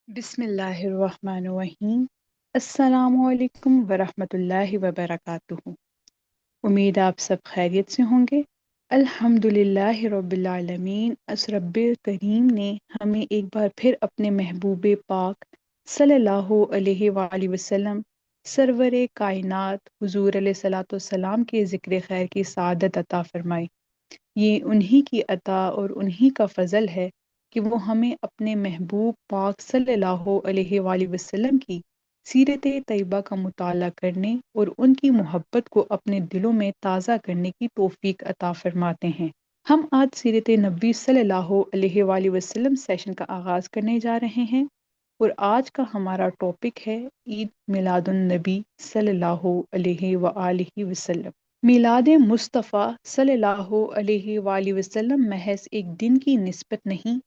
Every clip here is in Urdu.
بسم اللہ الرحمن الرحیم۔ السلام علیکم ورحمۃ اللہ وبرکاتہ۔ امید آپ سب خیریت سے ہوں گے۔ الحمد للہ رب العالمین۔ اس رب کریم نے ہمیں ایک بار پھر اپنے محبوب پاک صلی اللہ علیہ وآلہ وسلم سرور کائنات حضور علیہ الصلوۃ والسلام کے ذکر خیر کی سعادت عطا فرمائی۔ یہ انہی کی عطا اور انہی کا فضل ہے کہ وہ ہمیں اپنے محبوب پاک صلی اللہ علیہ وآلہ وسلم کی سیرت طیبہ کا مطالعہ کرنے اور ان کی محبت کو اپنے دلوں میں تازہ کرنے کی توفیق عطا فرماتے ہیں۔ ہم آج سیرت نبی صلی اللہ علیہ وآلہ وسلم سیشن کا آغاز کرنے جا رہے ہیں، اور آج کا ہمارا ٹاپک ہے عید میلاد النبی صلی اللہ علیہ وآلہ وسلم۔ میلاد مصطفیٰ صلی اللہ علیہ وآلہ وسلم محض ایک دن کی نسبت نہیں،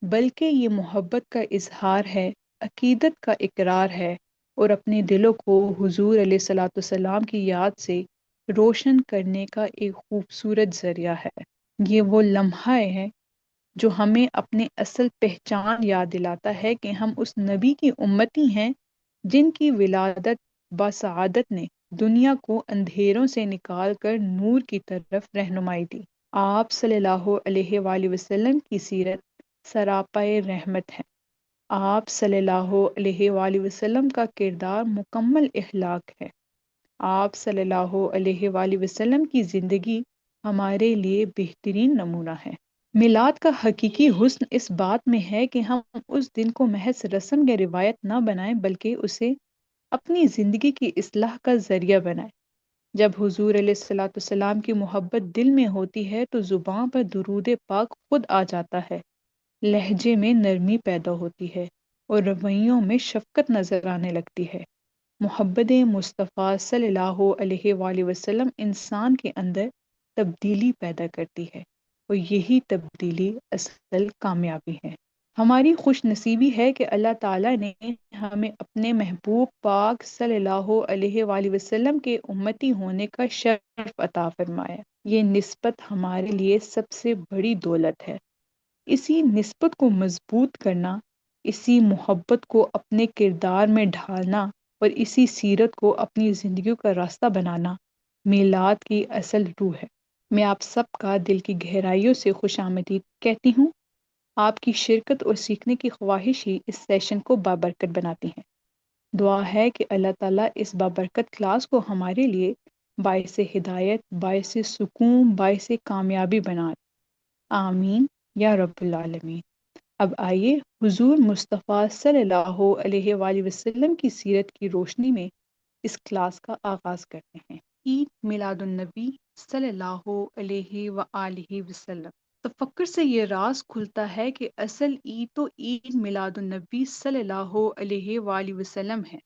بلکہ یہ محبت کا اظہار ہے، عقیدت کا اقرار ہے، اور اپنے دلوں کو حضور علیہ الصلوۃ والسلام کی یاد سے روشن کرنے کا ایک خوبصورت ذریعہ ہے۔ یہ وہ لمحہ ہے جو ہمیں اپنے اصل پہچان یاد دلاتا ہے کہ ہم اس نبی کی امتی ہیں جن کی ولادت بسعادت نے دنیا کو اندھیروں سے نکال کر نور کی طرف رہنمائی دی۔ آپ صلی اللہ علیہ وآلہ وسلم کی سیرت سراپائے رحمت ہے۔ آپ صلی اللہ علیہ وآلہ وسلم کا کردار مکمل اخلاق ہے۔ آپ صلی اللہ علیہ وآلہ وسلم کی زندگی ہمارے لیے بہترین نمونہ ہے۔ میلاد کا حقیقی حسن اس بات میں ہے کہ ہم اس دن کو محض رسم یا روایت نہ بنائیں، بلکہ اسے اپنی زندگی کی اصلاح کا ذریعہ بنائیں۔ جب حضور علیہ الصلوۃ والسلام کی محبت دل میں ہوتی ہے تو زبان پر درود پاک خود آ جاتا ہے، لہجے میں نرمی پیدا ہوتی ہے اور رویوں میں شفقت نظر آنے لگتی ہے۔ محبت مصطفیٰ صلی اللہ علیہ وآلہ وسلم انسان کے اندر تبدیلی پیدا کرتی ہے، اور یہی تبدیلی اصل کامیابی ہے۔ ہماری خوش نصیبی ہے کہ اللہ تعالیٰ نے ہمیں اپنے محبوب پاک صلی اللہ علیہ وآلہ وسلم کے امتی ہونے کا شرف عطا فرمایا۔ یہ نسبت ہمارے لیے سب سے بڑی دولت ہے۔ اسی نسبت کو مضبوط کرنا، اسی محبت کو اپنے کردار میں ڈھالنا اور اسی سیرت کو اپنی زندگیوں کا راستہ بنانا میلاد کی اصل روح ہے۔ میں آپ سب کا دل کی گہرائیوں سے خوش آمدید کہتی ہوں۔ آپ کی شرکت اور سیکھنے کی خواہش ہی اس سیشن کو بابرکت بناتی ہے۔ دعا ہے کہ اللہ تعالیٰ اس بابرکت کلاس کو ہمارے لیے باعث ہدایت، باعث سکون، باعث کامیابی بنا۔ آمین یا رب العالمین۔ اب آئیے حضور مصطفیٰ صلی اللہ علیہ وآلہ وسلم کی سیرت کی روشنی میں اس کلاس کا آغاز کرتے ہیں۔ عید میلاد النبی صلی اللہ علیہ وآلہ وسلم۔ تفکر سے یہ راز کھلتا ہے کہ اصل عید تو عید میلاد النبی صلی اللہ علیہ وآلہ وسلم ہے،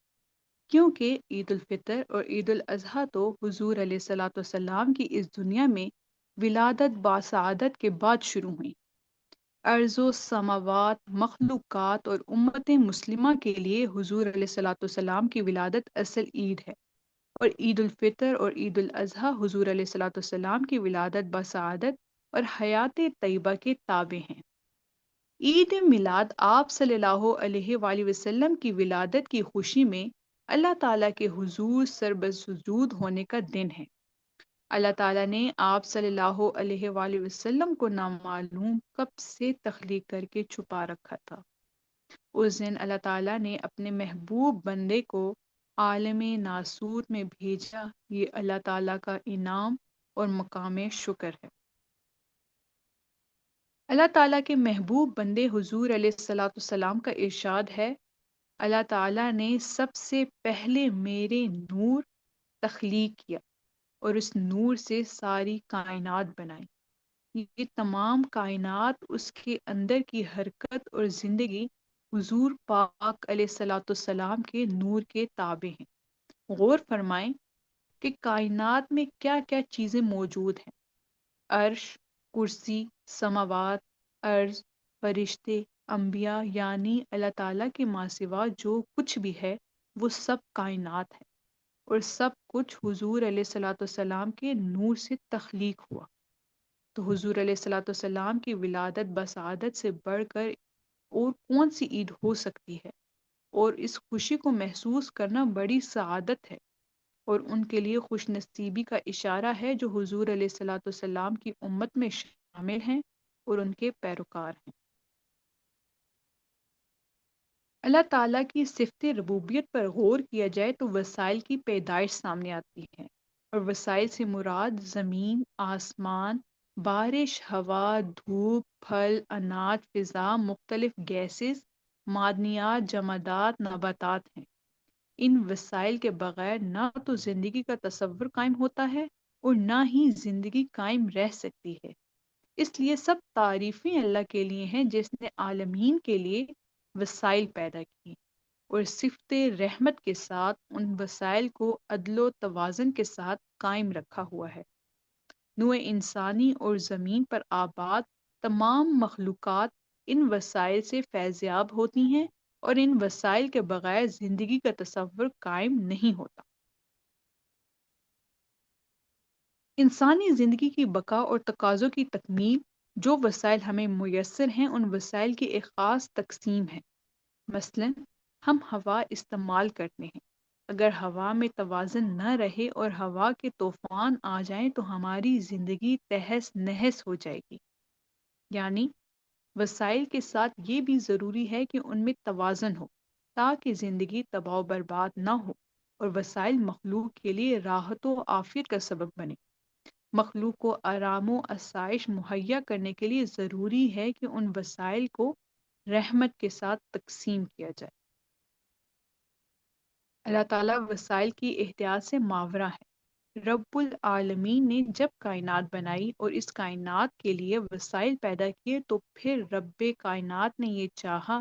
کیونکہ عید الفطر اور عید الاضحیٰ تو حضور علیہ الصلوۃ والسلام کی اس دنیا میں ولادت باسعادت کے بعد شروع ہوئی۔ ارض و سماوات، مخلوقات اور امت مسلمہ کے لیے حضور علیہ الصلوۃ والسلام کی ولادت اصل عید ہے، اور عید الفطر اور عید الاضحیٰ حضور علیہ الصلوۃ والسلام کی ولادت بسعادت اور حیات طیبہ کے تابع ہیں۔ عید میلاد آپ صلی اللہ علیہ وآلہ وسلم کی ولادت کی خوشی میں اللہ تعالیٰ کے حضور سربسجود ہونے کا دن ہے۔ اللہ تعالیٰ نے آپ صلی اللہ علیہ وآلہ وسلم کو نامعلوم کب سے تخلیق کر کے چھپا رکھا تھا۔ اس دن اللہ تعالیٰ نے اپنے محبوب بندے کو عالم ناسور میں بھیجا۔ یہ اللہ تعالیٰ کا انعام اور مقام شکر ہے۔ اللہ تعالیٰ کے محبوب بندے حضور علیہ الصلوۃ والسلام کا ارشاد ہے، اللہ تعالیٰ نے سب سے پہلے میرے نور تخلیق کیا اور اس نور سے ساری کائنات بنائی۔ یہ تمام کائنات اس کے اندر کی حرکت اور زندگی حضور پاک علیہ الصلوۃ والسلام کے نور کے تابع ہیں۔ غور فرمائیں کہ کائنات میں کیا کیا چیزیں موجود ہیں۔ عرش، کرسی، سماوات، ارض، فرشتے، انبیاء، یعنی اللہ تعالیٰ کے ماں سوا جو کچھ بھی ہے وہ سب کائنات ہے، اور سب کچھ حضور علیہ الصلوۃ والسلام کے نور سے تخلیق ہوا۔ تو حضور علیہ الصلوۃ والسلام کی ولادت بسعادت سے بڑھ کر اور کون سی عید ہو سکتی ہے، اور اس خوشی کو محسوس کرنا بڑی سعادت ہے اور ان کے لیے خوش نصیبی کا اشارہ ہے جو حضور علیہ الصلوۃ والسلام کی امت میں شامل ہیں اور ان کے پیروکار ہیں۔ اللہ تعالیٰ کی صفت ربوبیت پر غور کیا جائے تو وسائل کی پیدائش سامنے آتی ہے، اور وسائل سے مراد زمین، آسمان، بارش، ہوا، دھوپ، پھل، اناج، فضا، مختلف گیسز، معدنیات، جمادات، نباتات ہیں۔ ان وسائل کے بغیر نہ تو زندگی کا تصور قائم ہوتا ہے اور نہ ہی زندگی قائم رہ سکتی ہے۔ اس لیے سب تعریفیں اللہ کے لیے ہیں جس نے عالمین کے لیے وسائل پیدا کی اور صفت رحمت کے ساتھ ان وسائل کو عدل و توازن کے ساتھ قائم رکھا ہوا ہے۔ نوع انسانی اور زمین پر آباد تمام مخلوقات ان وسائل سے فیضیاب ہوتی ہیں اور ان وسائل کے بغیر زندگی کا تصور قائم نہیں ہوتا۔ انسانی زندگی کی بقا اور تقاضوں کی تکمیل جو وسائل ہمیں میسر ہیں ان وسائل کی ایک خاص تقسیم ہے۔ مثلا ہم ہوا استعمال کرتے ہیں، اگر ہوا میں توازن نہ رہے اور ہوا کے طوفان آ جائیں تو ہماری زندگی تہس نہس ہو جائے گی۔ یعنی وسائل کے ساتھ یہ بھی ضروری ہے کہ ان میں توازن ہو تاکہ زندگی تباہ و برباد نہ ہو اور وسائل مخلوق کے لیے راحت و عافیت کا سبب بنے۔ مخلوق کو آرام و آسائش مہیا کرنے کے لیے ضروری ہے کہ ان وسائل کو رحمت کے ساتھ تقسیم کیا جائے۔ اللہ تعالیٰ وسائل کی احتیاط سے ماورا ہے۔ رب العالمین نے جب کائنات بنائی اور اس کائنات کے لیے وسائل پیدا کیے تو پھر رب کائنات نے یہ چاہا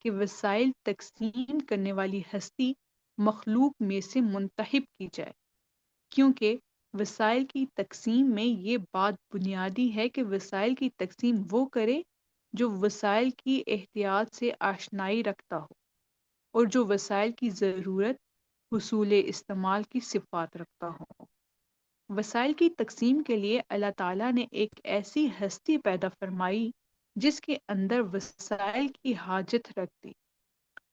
کہ وسائل تقسیم کرنے والی ہستی مخلوق میں سے منتخب کی جائے، کیونکہ وسائل کی تقسیم میں یہ بات بنیادی ہے کہ وسائل کی تقسیم وہ کرے جو وسائل کی احتیاط سے آشنائی رکھتا ہو اور جو وسائل کی ضرورت حصول استعمال کی صفات رکھتا ہو۔ وسائل کی تقسیم کے لیے اللہ تعالیٰ نے ایک ایسی ہستی پیدا فرمائی جس کے اندر وسائل کی حاجت رکھ دی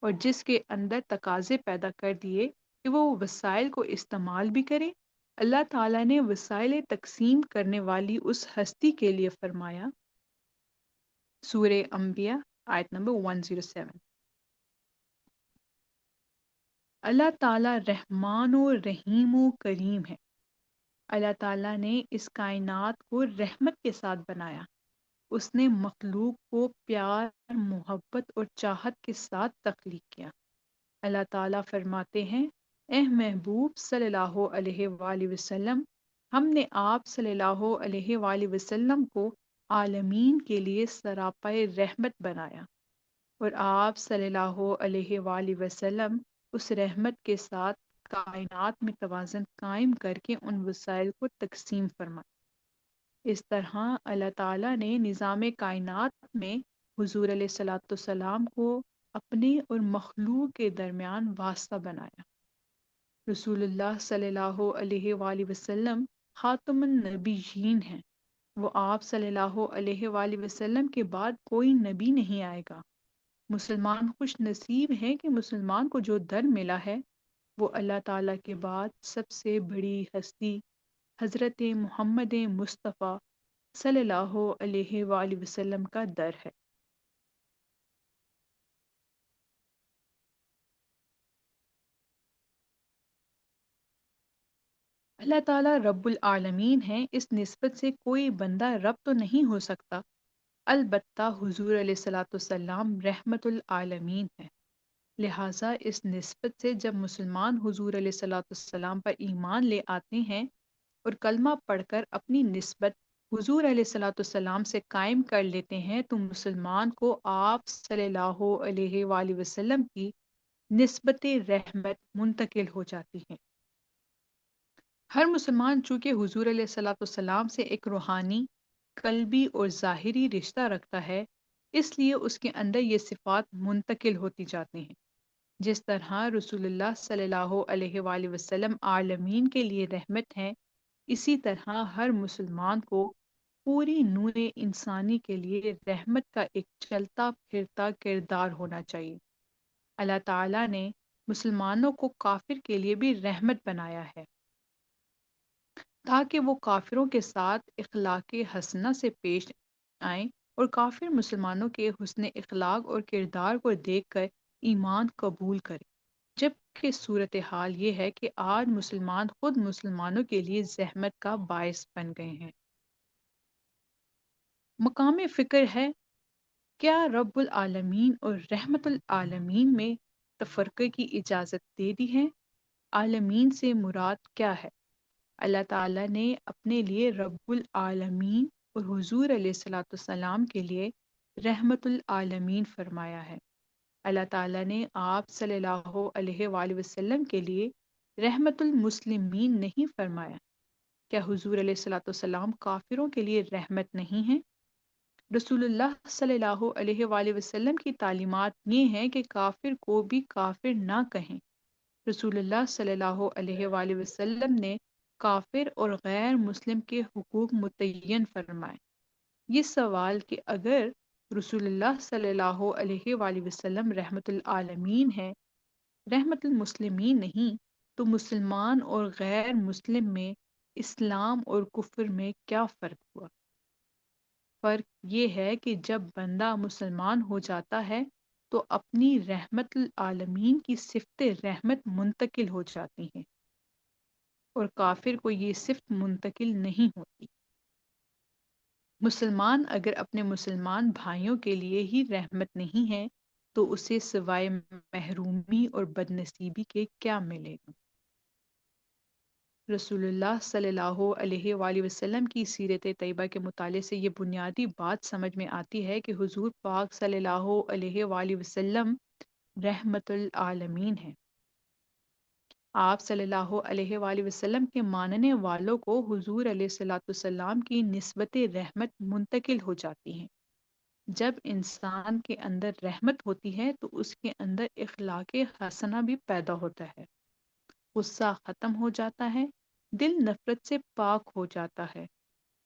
اور جس کے اندر تقاضے پیدا کر دیے کہ وہ وسائل کو استعمال بھی کرے۔ اللہ تعالیٰ نے وسائل تقسیم کرنے والی اس ہستی کے لیے فرمایا، سورہ انبیاء آیت نمبر 107، اللہ تعالیٰ رحمان و رحیم و کریم ہے۔ اللہ تعالیٰ نے اس کائنات کو رحمت کے ساتھ بنایا۔ اس نے مخلوق کو پیار، محبت اور چاہت کے ساتھ تخلیق کیا۔ اللہ تعالیٰ فرماتے ہیں، اے محبوب صلی اللہ علیہ وآلہ وسلم، ہم نے آپ صلی اللہ علیہ وآلہ وسلم کو عالمین کے لیے سراپائے رحمت بنایا، اور آپ صلی اللہ علیہ وآلہ وسلم اس رحمت کے ساتھ کائنات میں توازن قائم کر کے ان وسائل کو تقسیم فرمایا۔ اس طرح اللہ تعالیٰ نے نظام کائنات میں حضور علیہ الصلوۃ والسلام کو اپنے اور مخلوق کے درمیان واسطہ بنایا۔ رسول اللہ صلی اللہ علیہ وآلہ وسلم خاتم النبیین ہیں۔ وہ آپ صلی اللہ علیہ وآلہ وسلم کے بعد کوئی نبی نہیں آئے گا۔ مسلمان خوش نصیب ہیں کہ مسلمان کو جو در ملا ہے وہ اللہ تعالیٰ کے بعد سب سے بڑی ہستی حضرت محمد مصطفیٰ صلی اللہ علیہ وآلہ وسلم کا در ہے۔ اللہ تعالیٰ رب العالمین ہیں، اس نسبت سے کوئی بندہ رب تو نہیں ہو سکتا، البتہ حضور علیہ الصلوۃ والسلام رحمت العالمین ہے۔ لہٰذا اس نسبت سے جب مسلمان حضور علیہ الصلوۃ والسلام پر ایمان لے آتے ہیں اور کلمہ پڑھ کر اپنی نسبت حضور علیہ الصلوۃ والسلام سے قائم کر لیتے ہیں تو مسلمان کو آپ صلی اللہ علیہ وآلہ وسلم کی نسبت رحمت منتقل ہو جاتی ہے۔ ہر مسلمان چونکہ حضور علیہ الصلوۃ والسلام سے ایک روحانی، قلبی اور ظاہری رشتہ رکھتا ہے، اس لیے اس کے اندر یہ صفات منتقل ہوتی جاتی ہیں۔ جس طرح رسول اللہ صلی اللہ علیہ وآلہ وسلم عالمین کے لیے رحمت ہیں، اسی طرح ہر مسلمان کو پوری نوع انسانی کے لیے رحمت کا ایک چلتا پھرتا کردار ہونا چاہیے۔ اللہ تعالیٰ نے مسلمانوں کو کافر کے لیے بھی رحمت بنایا ہے تاکہ وہ کافروں کے ساتھ اخلاق حسنہ سے پیش آئیں اور کافر مسلمانوں کے حسن اخلاق اور کردار کو دیکھ کر ایمان قبول کریں، جبکہ صورتحال یہ ہے کہ آج مسلمان خود مسلمانوں کے لیے زحمت کا باعث بن گئے ہیں۔ مقام فکر ہے، کیا رب العالمین اور رحمت العالمین میں تفرقے کی اجازت دے دی ہے؟ عالمین سے مراد کیا ہے؟ اللہ تعالیٰ نے اپنے لیے رب العالمین اور حضور علیہ الصلوۃ والسلام کے لیے رحمت العالمین فرمایا ہے۔ اللہ تعالیٰ نے آپ صلی اللہ علیہ وآلہ وسلم کے لیے رحمت المسلمین نہیں فرمایا۔ کیا حضور علیہ الصلوۃ والسلام کافروں کے لیے رحمت نہیں ہیں؟ رسول اللہ صلی اللہ علیہ وآلہ وسلم کی تعلیمات یہ ہیں کہ کافر کو بھی کافر نہ کہیں۔ رسول اللہ صلی اللہ علیہ وآلہ وسلم نے کافر اور غیر مسلم کے حقوق متعین فرمائے۔ یہ سوال کہ اگر رسول اللہ صلی اللہ علیہ وآلہ وسلم رحمت العالمین ہے، رحمت المسلمین نہیں، تو مسلمان اور غیر مسلم میں، اسلام اور کفر میں کیا فرق ہوا؟ فرق یہ ہے کہ جب بندہ مسلمان ہو جاتا ہے تو اپنی رحمت العالمین کی صفت رحمت منتقل ہو جاتی ہیں اور کافر کو یہ صفت منتقل نہیں ہوتی۔ مسلمان اگر اپنے مسلمان بھائیوں کے لیے ہی رحمت نہیں ہے تو اسے سوائے محرومی اور بدنصیبی کے کیا ملے گا؟ رسول اللہ صلی اللہ علیہ وآلہ وسلم کی سیرت طیبہ کے مطالعے سے یہ بنیادی بات سمجھ میں آتی ہے کہ حضور پاک صلی اللہ علیہ وآلہ وسلم رحمت العالمین ہیں۔ آپ صلی اللہ علیہ وآلہ وسلم کے ماننے والوں کو حضور علیہ الصلوۃ والسلام کی نسبت رحمت منتقل ہو جاتی ہیں۔ جب انسان کے اندر رحمت ہوتی ہے تو اس کے اندر اخلاق حسنہ بھی پیدا ہوتا ہے، غصہ ختم ہو جاتا ہے، دل نفرت سے پاک ہو جاتا ہے،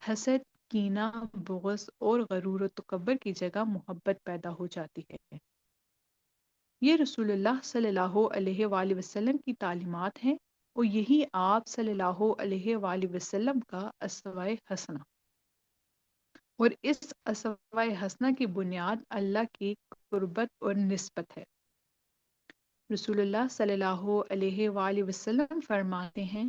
حسد، کینہ، بغض اور غرور و تکبر کی جگہ محبت پیدا ہو جاتی ہے۔ یہ رسول اللہ صلی اللہ علیہ وآلہ وسلم کی تعلیمات ہیں اور یہی آپ صلی اللہ علیہ وآلہ وسلم کا اسوہ حسنہ، اور اس اسوہ حسنہ کی بنیاد اللہ کی قربت اور نسبت ہے۔ رسول اللہ صلی اللہ علیہ وآلہ وسلم فرماتے ہیں،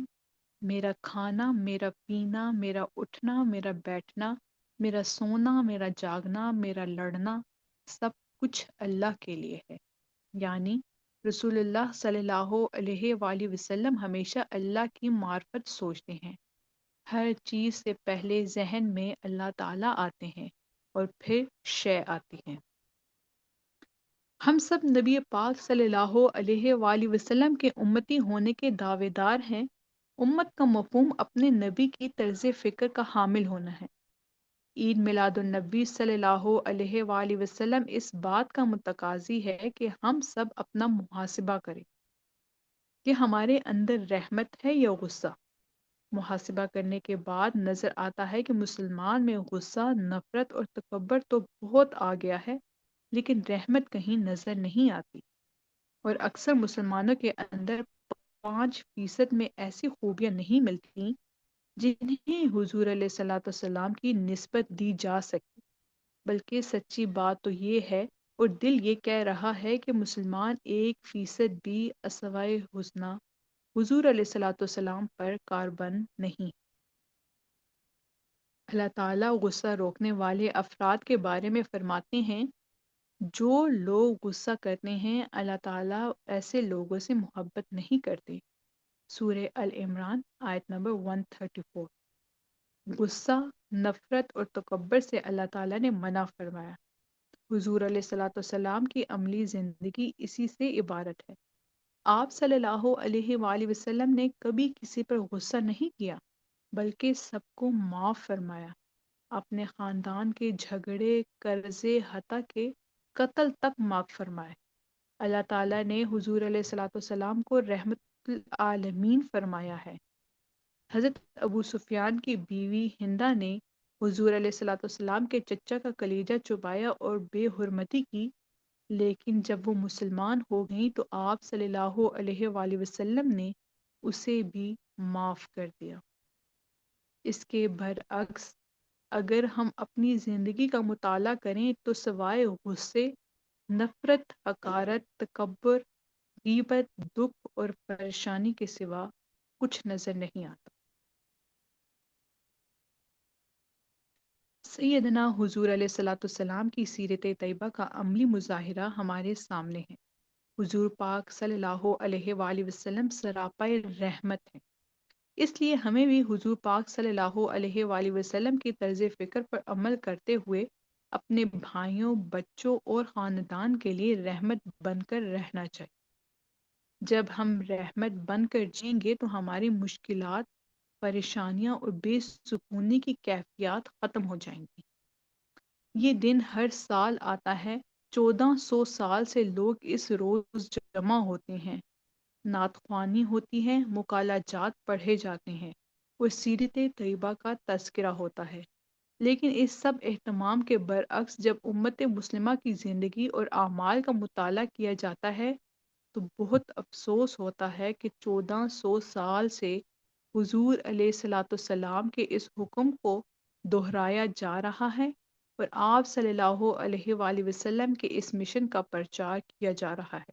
میرا کھانا، میرا پینا، میرا اٹھنا، میرا بیٹھنا، میرا سونا، میرا جاگنا، میرا لڑنا، سب کچھ اللہ کے لیے ہے۔ یعنی رسول اللہ صلی اللہ علیہ وآلہ وسلم ہمیشہ اللہ کی معرفت سوچتے ہیں۔ ہر چیز سے پہلے ذہن میں اللہ تعالیٰ آتے ہیں اور پھر شے آتی ہیں۔ ہم سب نبی پاک صلی اللہ علیہ وآلہ وسلم کے امتی ہونے کے دعوے دار ہیں۔ امت کا مفہوم اپنے نبی کی طرز فکر کا حامل ہونا ہے۔ عید میلاد النبی صلی اللہ علیہ وآلہ وسلم اس بات کا متقاضی ہے کہ ہم سب اپنا محاسبہ کریں کہ ہمارے اندر رحمت ہے یا غصہ۔ محاسبہ کرنے کے بعد نظر آتا ہے کہ مسلمان میں غصہ، نفرت اور تکبر تو بہت آ گیا ہے، لیکن رحمت کہیں نظر نہیں آتی، اور اکثر مسلمانوں کے اندر 5% میں ایسی خوبیاں نہیں ملتی جنہیں حضور علیہ الصلوۃ والسلام کی نسبت دی جا سکے، بلکہ سچی بات تو یہ ہے اور دل یہ کہہ رہا ہے کہ مسلمان 1% بھی اسوہ حسنہ حضور علیہ الصلوۃ والسلام پر کاربند نہیں۔ اللہ تعالیٰ غصہ روکنے والے افراد کے بارے میں فرماتے ہیں، جو لوگ غصہ کرتے ہیں اللہ تعالیٰ ایسے لوگوں سے محبت نہیں کرتے۔ سورہ العمران آیت نمبر 134۔ غصہ، نفرت اور تکبر سے اللہ تعالیٰ نے منع فرمایا۔ حضور علیہ الصلوۃ والسلام کی عملی زندگی اسی سے عبارت ہے۔ آپ صلی اللہ علیہ وآلہ وسلم نے کبھی کسی پر غصہ نہیں کیا، بلکہ سب کو معاف فرمایا، اپنے خاندان کے جھگڑے، قرضے، حتیٰ کہ قتل تک معاف فرمائے۔ اللہ تعالیٰ نے حضور علیہ الصلوۃ والسلام کو رحمت العالمین فرمایا ہے۔ حضرت ابو سفیان کی بیوی ہندہ نے حضور علیہ الصلوۃ والسلام کے چچا کا کلیجہ چبایا اور بے حرمتی کی، لیکن جب وہ مسلمان ہو گئیں تو آپ صلی اللہ علیہ وآلہ وسلم نے اسے بھی معاف کر دیا۔ اس کے برعکس اگر ہم اپنی زندگی کا مطالعہ کریں تو سوائے غصے، نفرت، حقارت، تکبر، غیبت، دکھ اور پریشانی کے سوا کچھ نظر نہیں آتا۔ سیدنا حضور علیہ الصلوۃ والسلام کی سیرت طیبہ کا عملی مظاہرہ ہمارے سامنے ہے۔ حضور پاک صلی اللہ علیہ وآلہ وسلم سراپا رحمت ہیں، اس لیے ہمیں بھی حضور پاک صلی اللہ علیہ وآلہ وسلم کی طرز فکر پر عمل کرتے ہوئے اپنے بھائیوں، بچوں اور خاندان کے لیے رحمت بن کر رہنا چاہیے۔ جب ہم رحمت بن کر جئیں گے تو ہماری مشکلات، پریشانیاں اور بے سکونی کی کیفیات ختم ہو جائیں گی۔ یہ دن ہر سال آتا ہے۔ 1400 سال سے لوگ اس روز جمع ہوتے ہیں، نعت خوانی ہوتی ہے، مکالہ جات پڑھے جاتے ہیں اور سیرت طیبہ کا تذکرہ ہوتا ہے۔ لیکن اس سب اہتمام کے برعکس جب امت مسلمہ کی زندگی اور اعمال کا مطالعہ کیا جاتا ہے تو بہت افسوس ہوتا ہے کہ 1400 سال سے حضور علیہ الصلوۃ والسلام کے اس حکم کو دہرایا جا رہا ہے اور آپ صلی اللہ علیہ وآلہ وسلم کے اس مشن کا پرچار کیا جا رہا ہے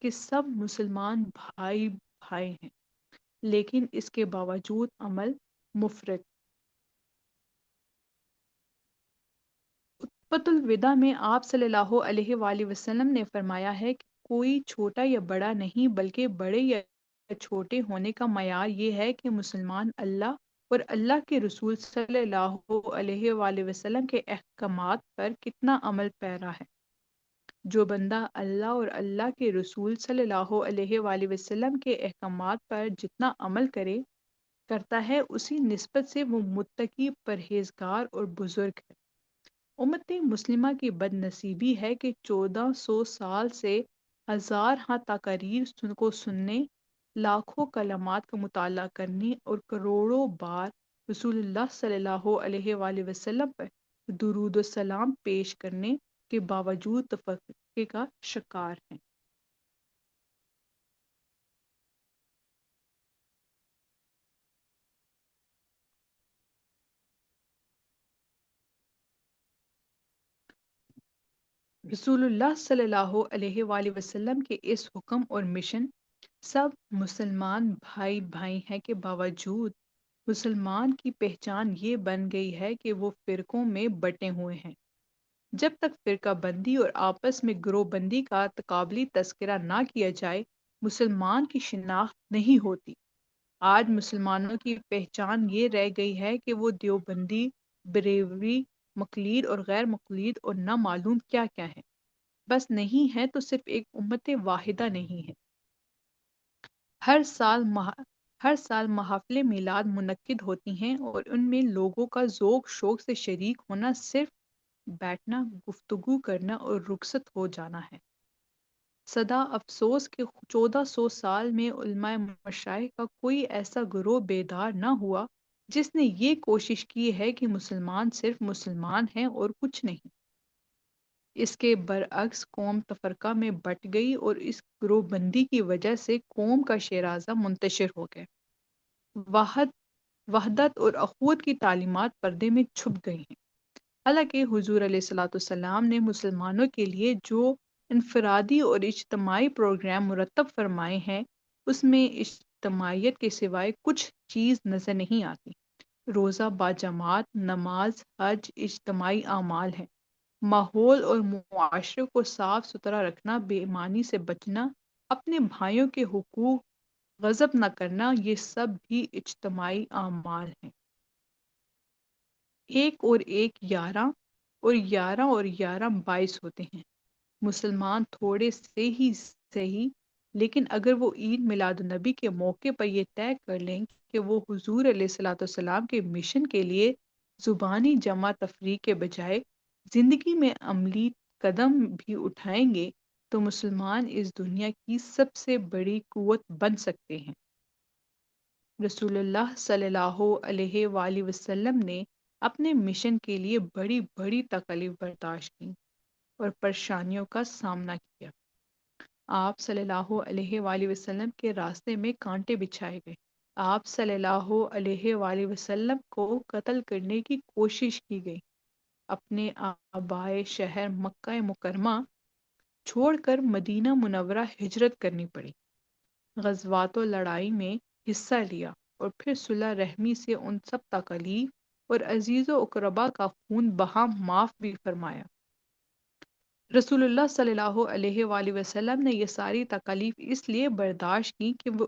کہ سب مسلمان بھائی بھائی ہیں، لیکن اس کے باوجود عمل مفرط۔ خطبۃ الوداع میں آپ صلی اللہ علیہ وآلہ وسلم نے فرمایا ہے کہ کوئی چھوٹا یا بڑا نہیں بلکہ بڑے یا چھوٹے ہونے کا معیار یہ ہے کہ مسلمان اللہ اور اللہ کے رسول صلی اللہ علیہ وآلہ وسلم کے احکامات پر کتنا عمل پیرا ہے۔ جو بندہ اللہ اور اللہ کے رسول صلی اللہ علیہ وآلہ وسلم کے احکامات پر جتنا عمل کرتا ہے اسی نسبت سے وہ متقی، پرہیزگار اور بزرگ ہے۔ امت مسلمہ کی بد نصیبی ہے کہ 1400 سال سے ہزار ہاں تقاریر کو سننے، لاکھوں کلمات کا مطالعہ کرنے اور کروڑوں بار رسول اللہ صلی اللہ علیہ وآلہ وسلم پر درود و سلام پیش کرنے کے باوجود تفرقے کا شکار ہیں۔ رسول اللہ صلی اللہ علیہ وآلہ وسلم کے اس حکم اور مشن سب مسلمان بھائی بھائی ہیں کے باوجود مسلمان کی پہچان یہ بن گئی ہے کہ وہ فرقوں میں بٹے ہوئے ہیں۔ جب تک فرقہ بندی اور آپس میں گروہ بندی کا تقابلی تذکرہ نہ کیا جائے مسلمان کی شناخت نہیں ہوتی۔ آج مسلمانوں کی پہچان یہ رہ گئی ہے کہ وہ دیوبندی، بریلوی، مقلید اور غیر مقلید اور نہ معلوم کیا کیا ہے، بس نہیں ہے تو صرف ایک امت واحدہ نہیں ہے۔ ہر سال محافل میلاد منعقد ہوتی ہیں اور ان میں لوگوں کا ذوق شوق سے شریک ہونا صرف بیٹھنا، گفتگو کرنا اور رخصت ہو جانا ہے۔ صدا افسوس کہ 1400 سال میں علماء مشائخ کا کوئی ایسا گروہ بیدار نہ ہوا جس نے یہ کوشش کی ہے کہ مسلمان صرف مسلمان ہیں اور کچھ نہیں۔ اس کے برعکس قوم تفرقہ میں بٹ گئی اور اس گروہ بندی کی وجہ سے قوم کا شیرازہ منتشر ہو گیا۔ وحدت اور اخوت کی تعلیمات پردے میں چھپ گئی ہیں۔ حالانکہ حضور علیہ الصلوۃ والسلام نے مسلمانوں کے لیے جو انفرادی اور اجتماعی پروگرام مرتب فرمائے ہیں اس میں اجتماعیت کے سوائے کچھ چیز نظر نہیں آتی۔ روزہ باجماعت، نماز، حج اجتماعی اعمال ہیں۔ ماحول اور معاشرے کو صاف ستھرا رکھنا، بے ایمانی سے بچنا، اپنے بھائیوں کے حقوق غصب نہ کرنا، یہ سب بھی اجتماعی اعمال ہیں۔ ایک اور ایک 11 اور 11 اور 11 22 ہوتے ہیں۔ مسلمان تھوڑے سے ہی صحیح، لیکن اگر وہ عید میلاد النبی کے موقع پر یہ طے کر لیں کہ وہ حضور علیہ الصلوۃ والسلام کے مشن کے لیے زبانی جمع تفریق کے بجائے زندگی میں عملی قدم بھی اٹھائیں گے تو مسلمان اس دنیا کی سب سے بڑی قوت بن سکتے ہیں۔ رسول اللہ صلی اللہ علیہ وآلہ وسلم نے اپنے مشن کے لیے بڑی بڑی تکلیف برداشت کی اور پریشانیوں کا سامنا کیا۔ آپ صلی اللہ علیہ وآلہ وسلم کے راستے میں کانٹے بچھائے گئے۔ آپ صلی اللہ علیہ وآلہ وسلم کو قتل کرنے کی کوشش کی گئی۔ اپنے آبائے شہر مکہ مکرمہ چھوڑ کر مدینہ منورہ ہجرت کرنی پڑی۔ غزوات و لڑائی میں حصہ لیا اور پھر صلح رحمی سے ان سب تکالیف اور عزیز و اقربا کا خون بہا معاف بھی فرمایا۔ رسول اللہ صلی اللہ علیہ وآلہ وسلم نے یہ ساری تکالیف اس لیے برداشت کی کہ وہ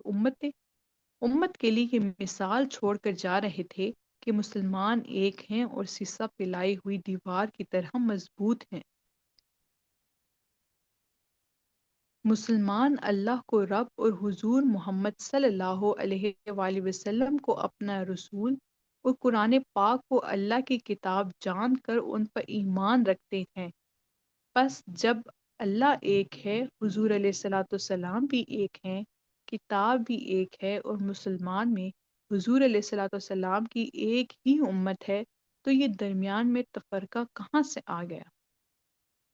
امت کے لیے یہ مثال چھوڑ کر جا رہے تھے کہ مسلمان ایک ہیں اور سیسا پلائی ہوئی دیوار کی طرح مضبوط ہیں۔ مسلمان اللہ کو رب اور حضور محمد صلی اللہ علیہ وآلہ وسلم کو اپنا رسول اور قرآن پاک کو اللہ کی کتاب جان کر ان پر ایمان رکھتے ہیں۔ پس جب اللہ ایک ہے، حضور علیہ الصلوۃ والسلام بھی ایک ہیں، کتاب بھی ایک ہے اور مسلمان میں حضور علیہ الصلوۃ والسلام کی ایک ہی امت ہے، تو یہ درمیان میں تفرقہ کہاں سے آ گیا؟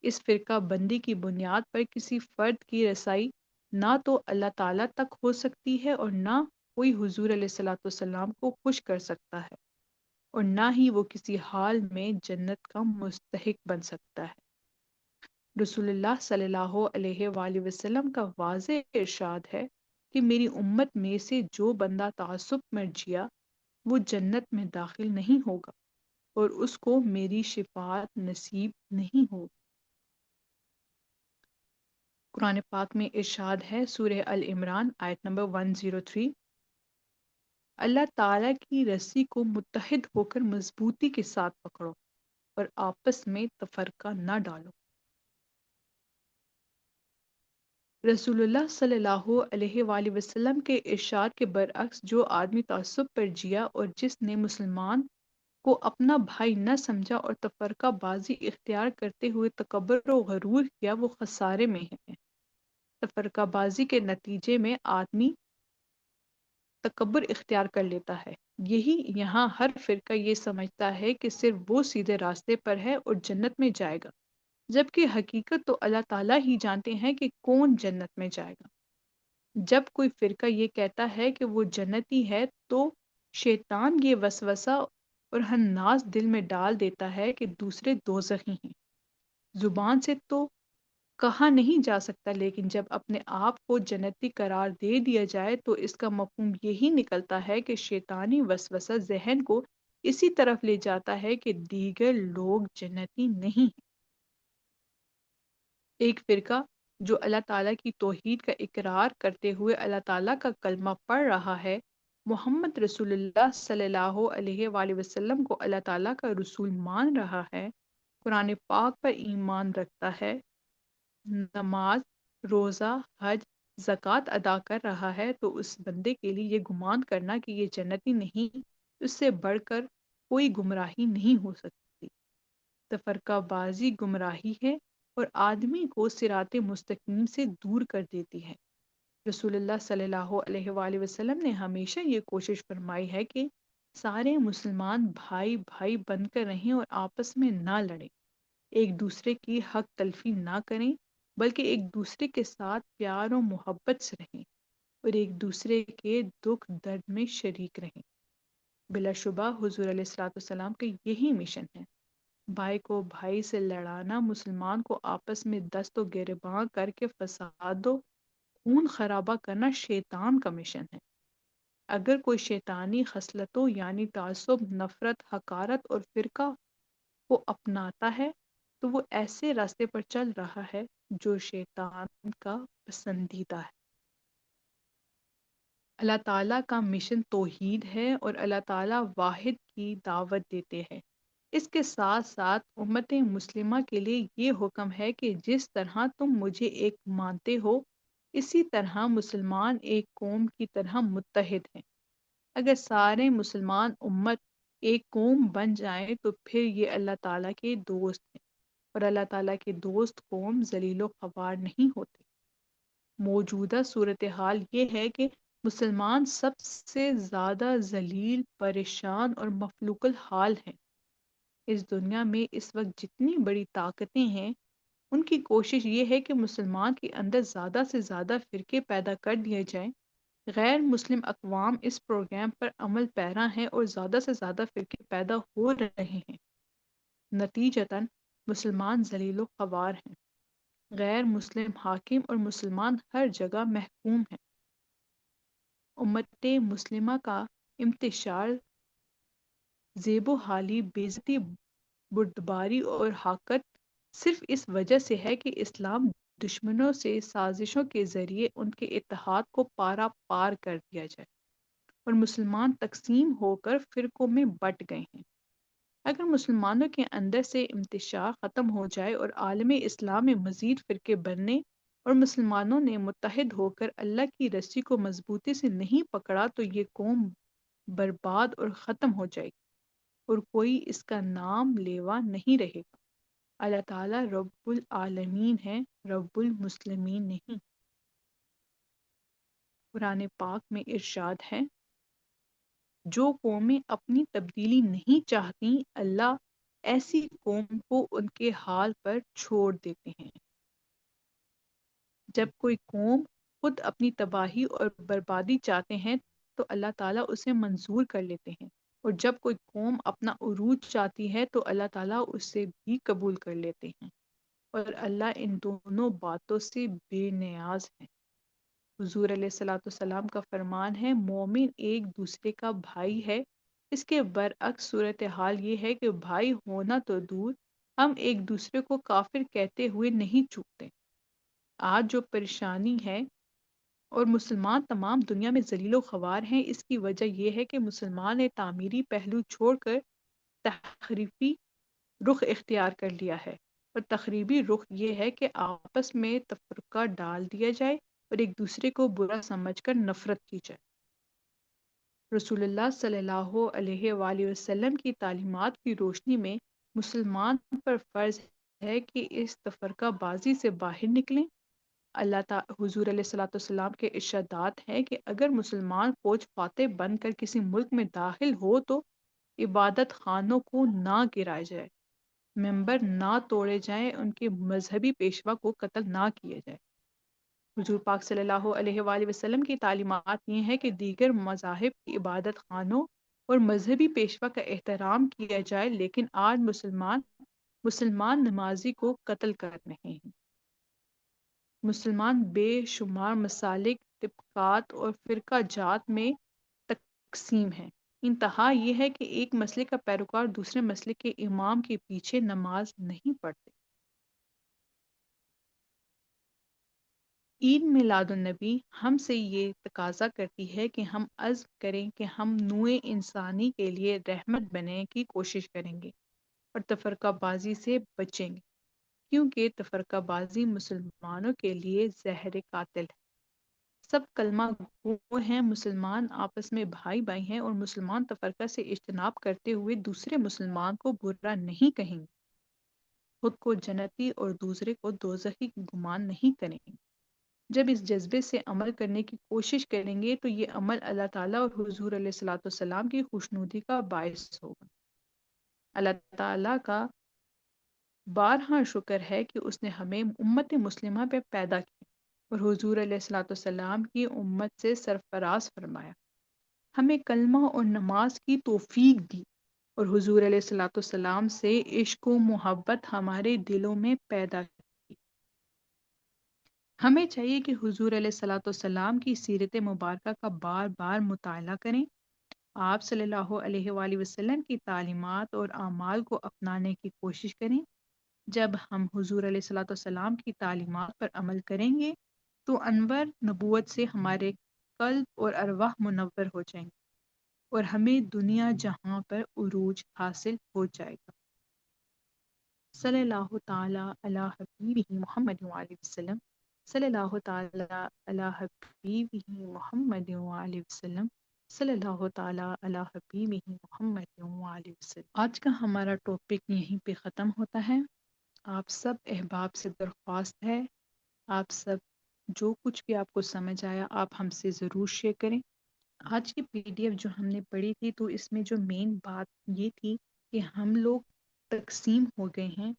اس فرقہ بندی کی بنیاد پر کسی فرد کی رسائی نہ تو اللہ تعالیٰ تک ہو سکتی ہے اور نہ کوئی حضور علیہ الصلوۃ والسلام کو خوش کر سکتا ہے، اور نہ ہی وہ کسی حال میں جنت کا مستحق بن سکتا ہے۔ رسول اللہ صلی اللہ علیہ وآلہ وسلم کا واضح ارشاد ہے کہ میری امت میں سے جو بندہ تعصب میں جیا وہ جنت میں داخل نہیں ہوگا اور اس کو میری شفاعت نصیب نہیں ہوگی۔ قرآن پاک میں ارشاد ہے، سورہ العمران آیت نمبر 103، اللہ تعالیٰ کی رسی کو متحد ہو کر مضبوطی کے ساتھ پکڑو اور آپس میں تفرقہ نہ ڈالو۔ رسول اللہ صلی اللہ علیہ وآلہ وسلم کے ارشاد کے برعکس جو آدمی تعصب پر جیا اور جس نے مسلمان کو اپنا بھائی نہ سمجھا اور تفرقہ بازی اختیار کرتے ہوئے تکبر و غرور کیا، وہ خسارے میں ہے۔ تفرقہ بازی کے نتیجے میں آدمی تکبر اختیار کر لیتا ہے۔ یہی یہاں ہر فرقہ یہ سمجھتا ہے کہ صرف وہ سیدھے راستے پر ہے اور جنت میں جائے گا، جبکہ حقیقت تو اللہ تعالیٰ ہی جانتے ہیں کہ کون جنت میں جائے گا۔ جب کوئی فرقہ یہ کہتا ہے کہ وہ جنتی ہے تو شیطان یہ وسوسہ اور ہناس دل میں ڈال دیتا ہے کہ دوسرے دوزخی ہیں۔ زبان سے تو کہا نہیں جا سکتا، لیکن جب اپنے آپ کو جنتی قرار دے دیا جائے تو اس کا مفہوم یہی نکلتا ہے کہ شیطانی وسوسہ ذہن کو اسی طرف لے جاتا ہے کہ دیگر لوگ جنتی نہیں ہیں۔ ایک فرقہ جو اللہ تعالیٰ کی توحید کا اقرار کرتے ہوئے اللہ تعالیٰ کا کلمہ پڑھ رہا ہے، محمد رسول اللہ صلی اللہ علیہ وآلہ وسلم کو اللہ تعالیٰ کا رسول مان رہا ہے، قرآن پاک پر ایمان رکھتا ہے، نماز، روزہ، حج، زکوٰۃ ادا کر رہا ہے، تو اس بندے کے لیے یہ گمان کرنا کہ یہ جنتی نہیں، اس سے بڑھ کر کوئی گمراہی نہیں ہو سکتی۔ تفرقہ بازی گمراہی ہے اور آدمی کو صراط مستقیم سے دور کر دیتی ہے۔ رسول اللہ صلی اللہ علیہ وآلہ وسلم نے ہمیشہ یہ کوشش فرمائی ہے کہ سارے مسلمان بھائی بھائی بن کر رہیں اور آپس میں نہ لڑیں، ایک دوسرے کی حق تلفی نہ کریں، بلکہ ایک دوسرے کے ساتھ پیار و محبت سے رہیں اور ایک دوسرے کے دکھ درد میں شریک رہیں۔ بلا شبہ حضور علیہ الصلوۃ والسلام کا یہی مشن ہے۔ بھائی کو بھائی سے لڑانا، مسلمان کو آپس میں دست و گریباں کر کے فساد و خون خرابہ کرنا شیطان کا مشن ہے۔ اگر کوئی شیطانی خصلتوں یعنی تعصب، نفرت، حقارت اور فرقہ کو اپناتا ہے تو وہ ایسے راستے پر چل رہا ہے جو شیطان کا پسندیدہ ہے۔ اللہ تعالیٰ کا مشن توحید ہے اور اللہ تعالیٰ واحد کی دعوت دیتے ہیں۔ اس کے ساتھ ساتھ امت مسلمہ کے لیے یہ حکم ہے کہ جس طرح تم مجھے ایک مانتے ہو، اسی طرح مسلمان ایک قوم کی طرح متحد ہیں۔ اگر سارے مسلمان امت ایک قوم بن جائیں تو پھر یہ اللہ تعالیٰ کے دوست ہیں، اور اللہ تعالیٰ کے دوست قوم ذلیل و خوار نہیں ہوتے۔ موجودہ صورتحال یہ ہے کہ مسلمان سب سے زیادہ ذلیل، پریشان اور مفلوق الحال ہیں۔ اس دنیا میں اس وقت جتنی بڑی طاقتیں ہیں ان کی کوشش یہ ہے کہ مسلمان کے اندر زیادہ سے زیادہ فرقے پیدا کر دیے جائیں۔ غیر مسلم اقوام اس پروگرام پر عمل پیرا ہیں اور زیادہ سے زیادہ فرقے پیدا ہو رہے ہیں۔ نتیجتاً مسلمان ذلیل و خوار ہیں، غیر مسلم حاکم اور مسلمان ہر جگہ محکوم ہیں۔ امت مسلمہ کا انتشار زیب و حالی، بےعزتی، بردباری اور حقارت صرف اس وجہ سے ہے کہ اسلام دشمنوں سے سازشوں کے ذریعے ان کے اتحاد کو پارا پار کر دیا جائے اور مسلمان تقسیم ہو کر فرقوں میں بٹ گئے ہیں۔ اگر مسلمانوں کے اندر سے انتشار ختم ہو جائے اور عالم اسلام میں مزید فرقے بننے اور مسلمانوں نے متحد ہو کر اللہ کی رسی کو مضبوطی سے نہیں پکڑا تو یہ قوم برباد اور ختم ہو جائے گی اور کوئی اس کا نام لیوا نہیں رہے گا۔ اللہ تعالیٰ رب العالمین ہے، رب المسلمین نہیں۔ قرآن پاک میں ارشاد ہے، جو قومیں اپنی تبدیلی نہیں چاہتی اللہ ایسی قوم کو ان کے حال پر چھوڑ دیتے ہیں۔ جب کوئی قوم خود اپنی تباہی اور بربادی چاہتے ہیں تو اللہ تعالیٰ اسے منظور کر لیتے ہیں، اور جب کوئی قوم اپنا عروج چاہتی ہے تو اللہ تعالیٰ اسے بھی قبول کر لیتے ہیں، اور اللہ ان دونوں باتوں سے بے نیاز ہے۔ حضور علیہ الصلوۃ والسلام کا فرمان ہے، مومن ایک دوسرے کا بھائی ہے۔ اس کے برعکس صورتحال یہ ہے کہ بھائی ہونا تو دور، ہم ایک دوسرے کو کافر کہتے ہوئے نہیں چوکتے۔ آج جو پریشانی ہے اور مسلمان تمام دنیا میں ذلیل و خوار ہیں، اس کی وجہ یہ ہے کہ مسلمان نے تعمیری پہلو چھوڑ کر تخریبی رخ اختیار کر لیا ہے، اور تخریبی رخ یہ ہے کہ آپس میں تفرقہ ڈال دیا جائے اور ایک دوسرے کو برا سمجھ کر نفرت کی جائے۔ رسول اللہ صلی اللہ علیہ وآلہ وسلم کی تعلیمات کی روشنی میں مسلمان پر فرض ہے کہ اس تفرقہ بازی سے باہر نکلیں۔ اللہ تعالی حضور علیہ الصلوۃ والسلام کے ارشادات ہیں کہ اگر مسلمان فوج فاتح بن کر کسی ملک میں داخل ہو تو عبادت خانوں کو نہ گرائے جائے، ممبر نہ توڑے جائیں، ان کے مذہبی پیشوا کو قتل نہ کیا جائے۔ حضور پاک صلی اللہ علیہ وآلہ وسلم کی تعلیمات یہ ہیں کہ دیگر مذاہب کی عبادت خانوں اور مذہبی پیشوا کا احترام کیا جائے، لیکن آج مسلمان نمازی کو قتل کر رہے ہیں۔ مسلمان بے شمار مسالک، طبقات اور فرقہ جات میں تقسیم ہیں۔ انتہا یہ ہے کہ ایک مسلک کا پیروکار دوسرے مسلک کے امام کے پیچھے نماز نہیں پڑھتے۔ عید میلاد النبی ہم سے یہ تقاضا کرتی ہے کہ ہم عزم کریں کہ ہم نوع انسانی کے لیے رحمت بننے کی کوشش کریں گے اور تفرقہ بازی سے بچیں گے، کیونکہ تفرقہ بازی مسلمانوں کے لیے زہر قاتل ہے۔ سب کلمہ گو ہیں، مسلمان آپس میں بھائی بھائی ہیں، اور مسلمان تفرقہ سے اجتناب کرتے ہوئے دوسرے مسلمان کو برا نہیں کہیں گے، خود کو جنتی اور دوسرے کو دوزخی گمان نہیں کریں گے۔ جب اس جذبے سے عمل کرنے کی کوشش کریں گے تو یہ عمل اللہ تعالیٰ اور حضور علیہ الصلوۃ والسلام کی خوشنودی کا باعث ہوگا۔ اللہ تعالیٰ کا بارہا شکر ہے کہ اس نے ہمیں امت مسلمہ پہ پیدا کیا اور حضور علیہ الصلوۃ والسلام کی امت سے سرفراز فرمایا، ہمیں کلمہ اور نماز کی توفیق دی، اور حضور علیہ الصلوۃ والسلام سے عشق و محبت ہمارے دلوں میں پیدا کی۔ ہمیں چاہیے کہ حضور علیہ الصلوۃ والسلام کی سیرت مبارکہ کا بار بار مطالعہ کریں، آپ صلی اللہ علیہ وآلہ وسلم کی تعلیمات اور اعمال کو اپنانے کی کوشش کریں۔ جب ہم حضور علیہ الصلوۃ والسلام کی تعلیمات پر عمل کریں گے تو انور نبوت سے ہمارے قلب اور ارواح منور ہو جائیں گے اور ہمیں دنیا جہاں پر عروج حاصل ہو جائے گا۔ صلی اللہ تعالی علی حبیبہ محمد وآلہ وسلم، صلی اللہ تعالی علی حبیبہ محمد وآلہ وسلم، صلی اللہ تعالی علی حبیبہ محمد وآلہ وسلم۔ آج کا ہمارا ٹاپک یہیں پہ ختم ہوتا ہے۔ آپ سب احباب سے درخواست ہے، آپ سب جو کچھ بھی آپ کو سمجھ آیا آپ ہم سے ضرور شیئر کریں۔ آج کی PDF جو ہم نے پڑھی تھی تو اس میں جو مین بات یہ تھی کہ ہم لوگ تقسیم ہو گئے ہیں،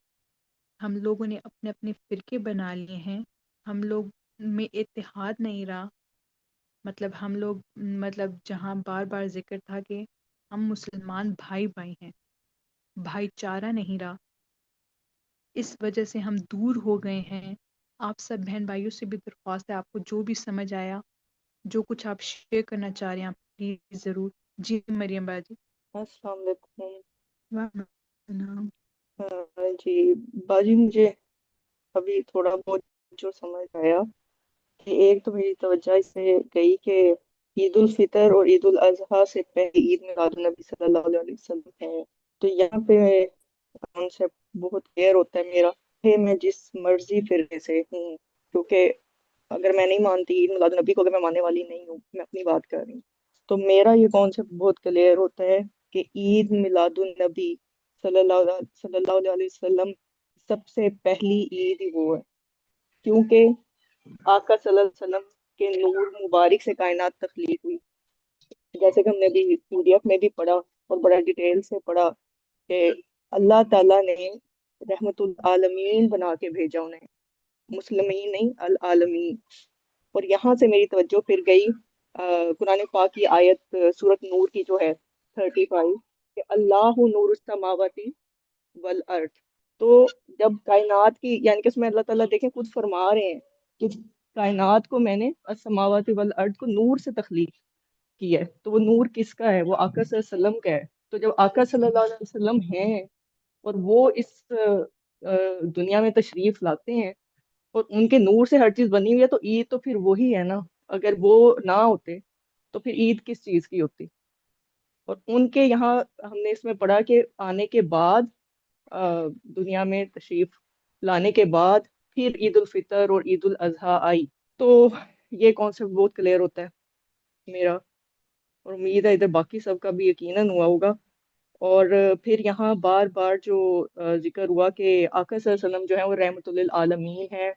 ہم لوگوں نے اپنے اپنے فرقے بنا لیے ہیں، ہم لوگ میں اتحاد نہیں رہا، مطلب ہم لوگ مطلب جہاں بار بار ذکر تھا کہ ہم مسلمان بھائی بھائی ہیں، بھائی چارہ نہیں رہا، اس وجہ سے ہم دور ہو گئے ہیں۔ آپ سب بہن بھائیوں سے بھی درخواست ہے، آپ کو جو بھی سمجھ آیا، جو کچھ آپ شیئر کرنا چاہ رہے ہیں، آپ پلیز ضرور۔ جی مریم باجی۔ السلام علیکم۔ وعلیکم السلام۔ جی باجی، مجھے ابھی تھوڑا بہت جو سمجھ آیا کہ ایک تو میری توجہ اس سے گئی کہ عید الفطر اور عید الاضحیٰ سے پہلے عید میلاد النبی صلی اللہ علیہ وسلم ہے، تو یہاں پہ کانسیپٹ بہت کلیئر ہوتا ہے میرا کہ میں جس مرضی فرقے سے ہوں، کیونکہ اگر میں نہیں مانتی عید میلاد النبی کو، اگر میں ماننے والی نہیں ہوں، میں اپنی بات کر رہی ہوں، تو میرا یہ کانسیپٹ بہت کلیئر ہوتا ہے کہ عید میلاد النبی صلی اللہ علیہ وسلم سب سے پہلی عید ہی وہ ہے، کیونکہ آقا صلی اللہ علیہ وسلم کے نور مبارک سے کائنات تخلیق ہوئی، جیسے کہ ہم نے بھی پی ڈی ایف میں بھی پڑھا اور بڑا ڈیٹیل سے پڑھا کہ اللہ تعالیٰ نے رحمت العالمین بنا کے بھیجا انہیں، مسلمین نہیں، العالمین۔ اور یہاں سے میری توجہ پھر گئی قرآن پاک کی آیت سورت نور کی جو ہے 35 کہ اللہ نور السماوات والارض، تو جب کائنات کی، یعنی کہ اس میں اللہ تعالیٰ دیکھیں خود فرما رہے ہیں کہ کائنات کو میں نے السماوات والارض کو نور سے تخلیق کی ہے، تو وہ نور کس کا ہے؟ وہ آقا صلی اللہ علیہ وسلم کا ہے۔ تو جب آقا صلی اللہ علیہ وسلم ہیں اور وہ اس دنیا میں تشریف لاتے ہیں اور ان کے نور سے ہر چیز بنی ہوئی ہے، تو عید تو پھر وہی ہے نا، اگر وہ نہ ہوتے تو پھر عید کس چیز کی ہوتی؟ اور ان کے یہاں ہم نے اس میں پڑھا کہ آنے کے بعد دنیا میں تشریف لانے کے بعد پھر عید الفطر اور عید الاضحیٰ آئی، تو یہ کانسیپٹ بہت کلیئر ہوتا ہے میرا، اور امید ہے ادھر باقی سب کا بھی یقیناً ہوا ہوگا۔ اور پھر یہاں بار بار جو ذکر ہوا کہ آقا صلی اللہ علیہ وسلم جو ہے وہ رحمت للعالمین ہے،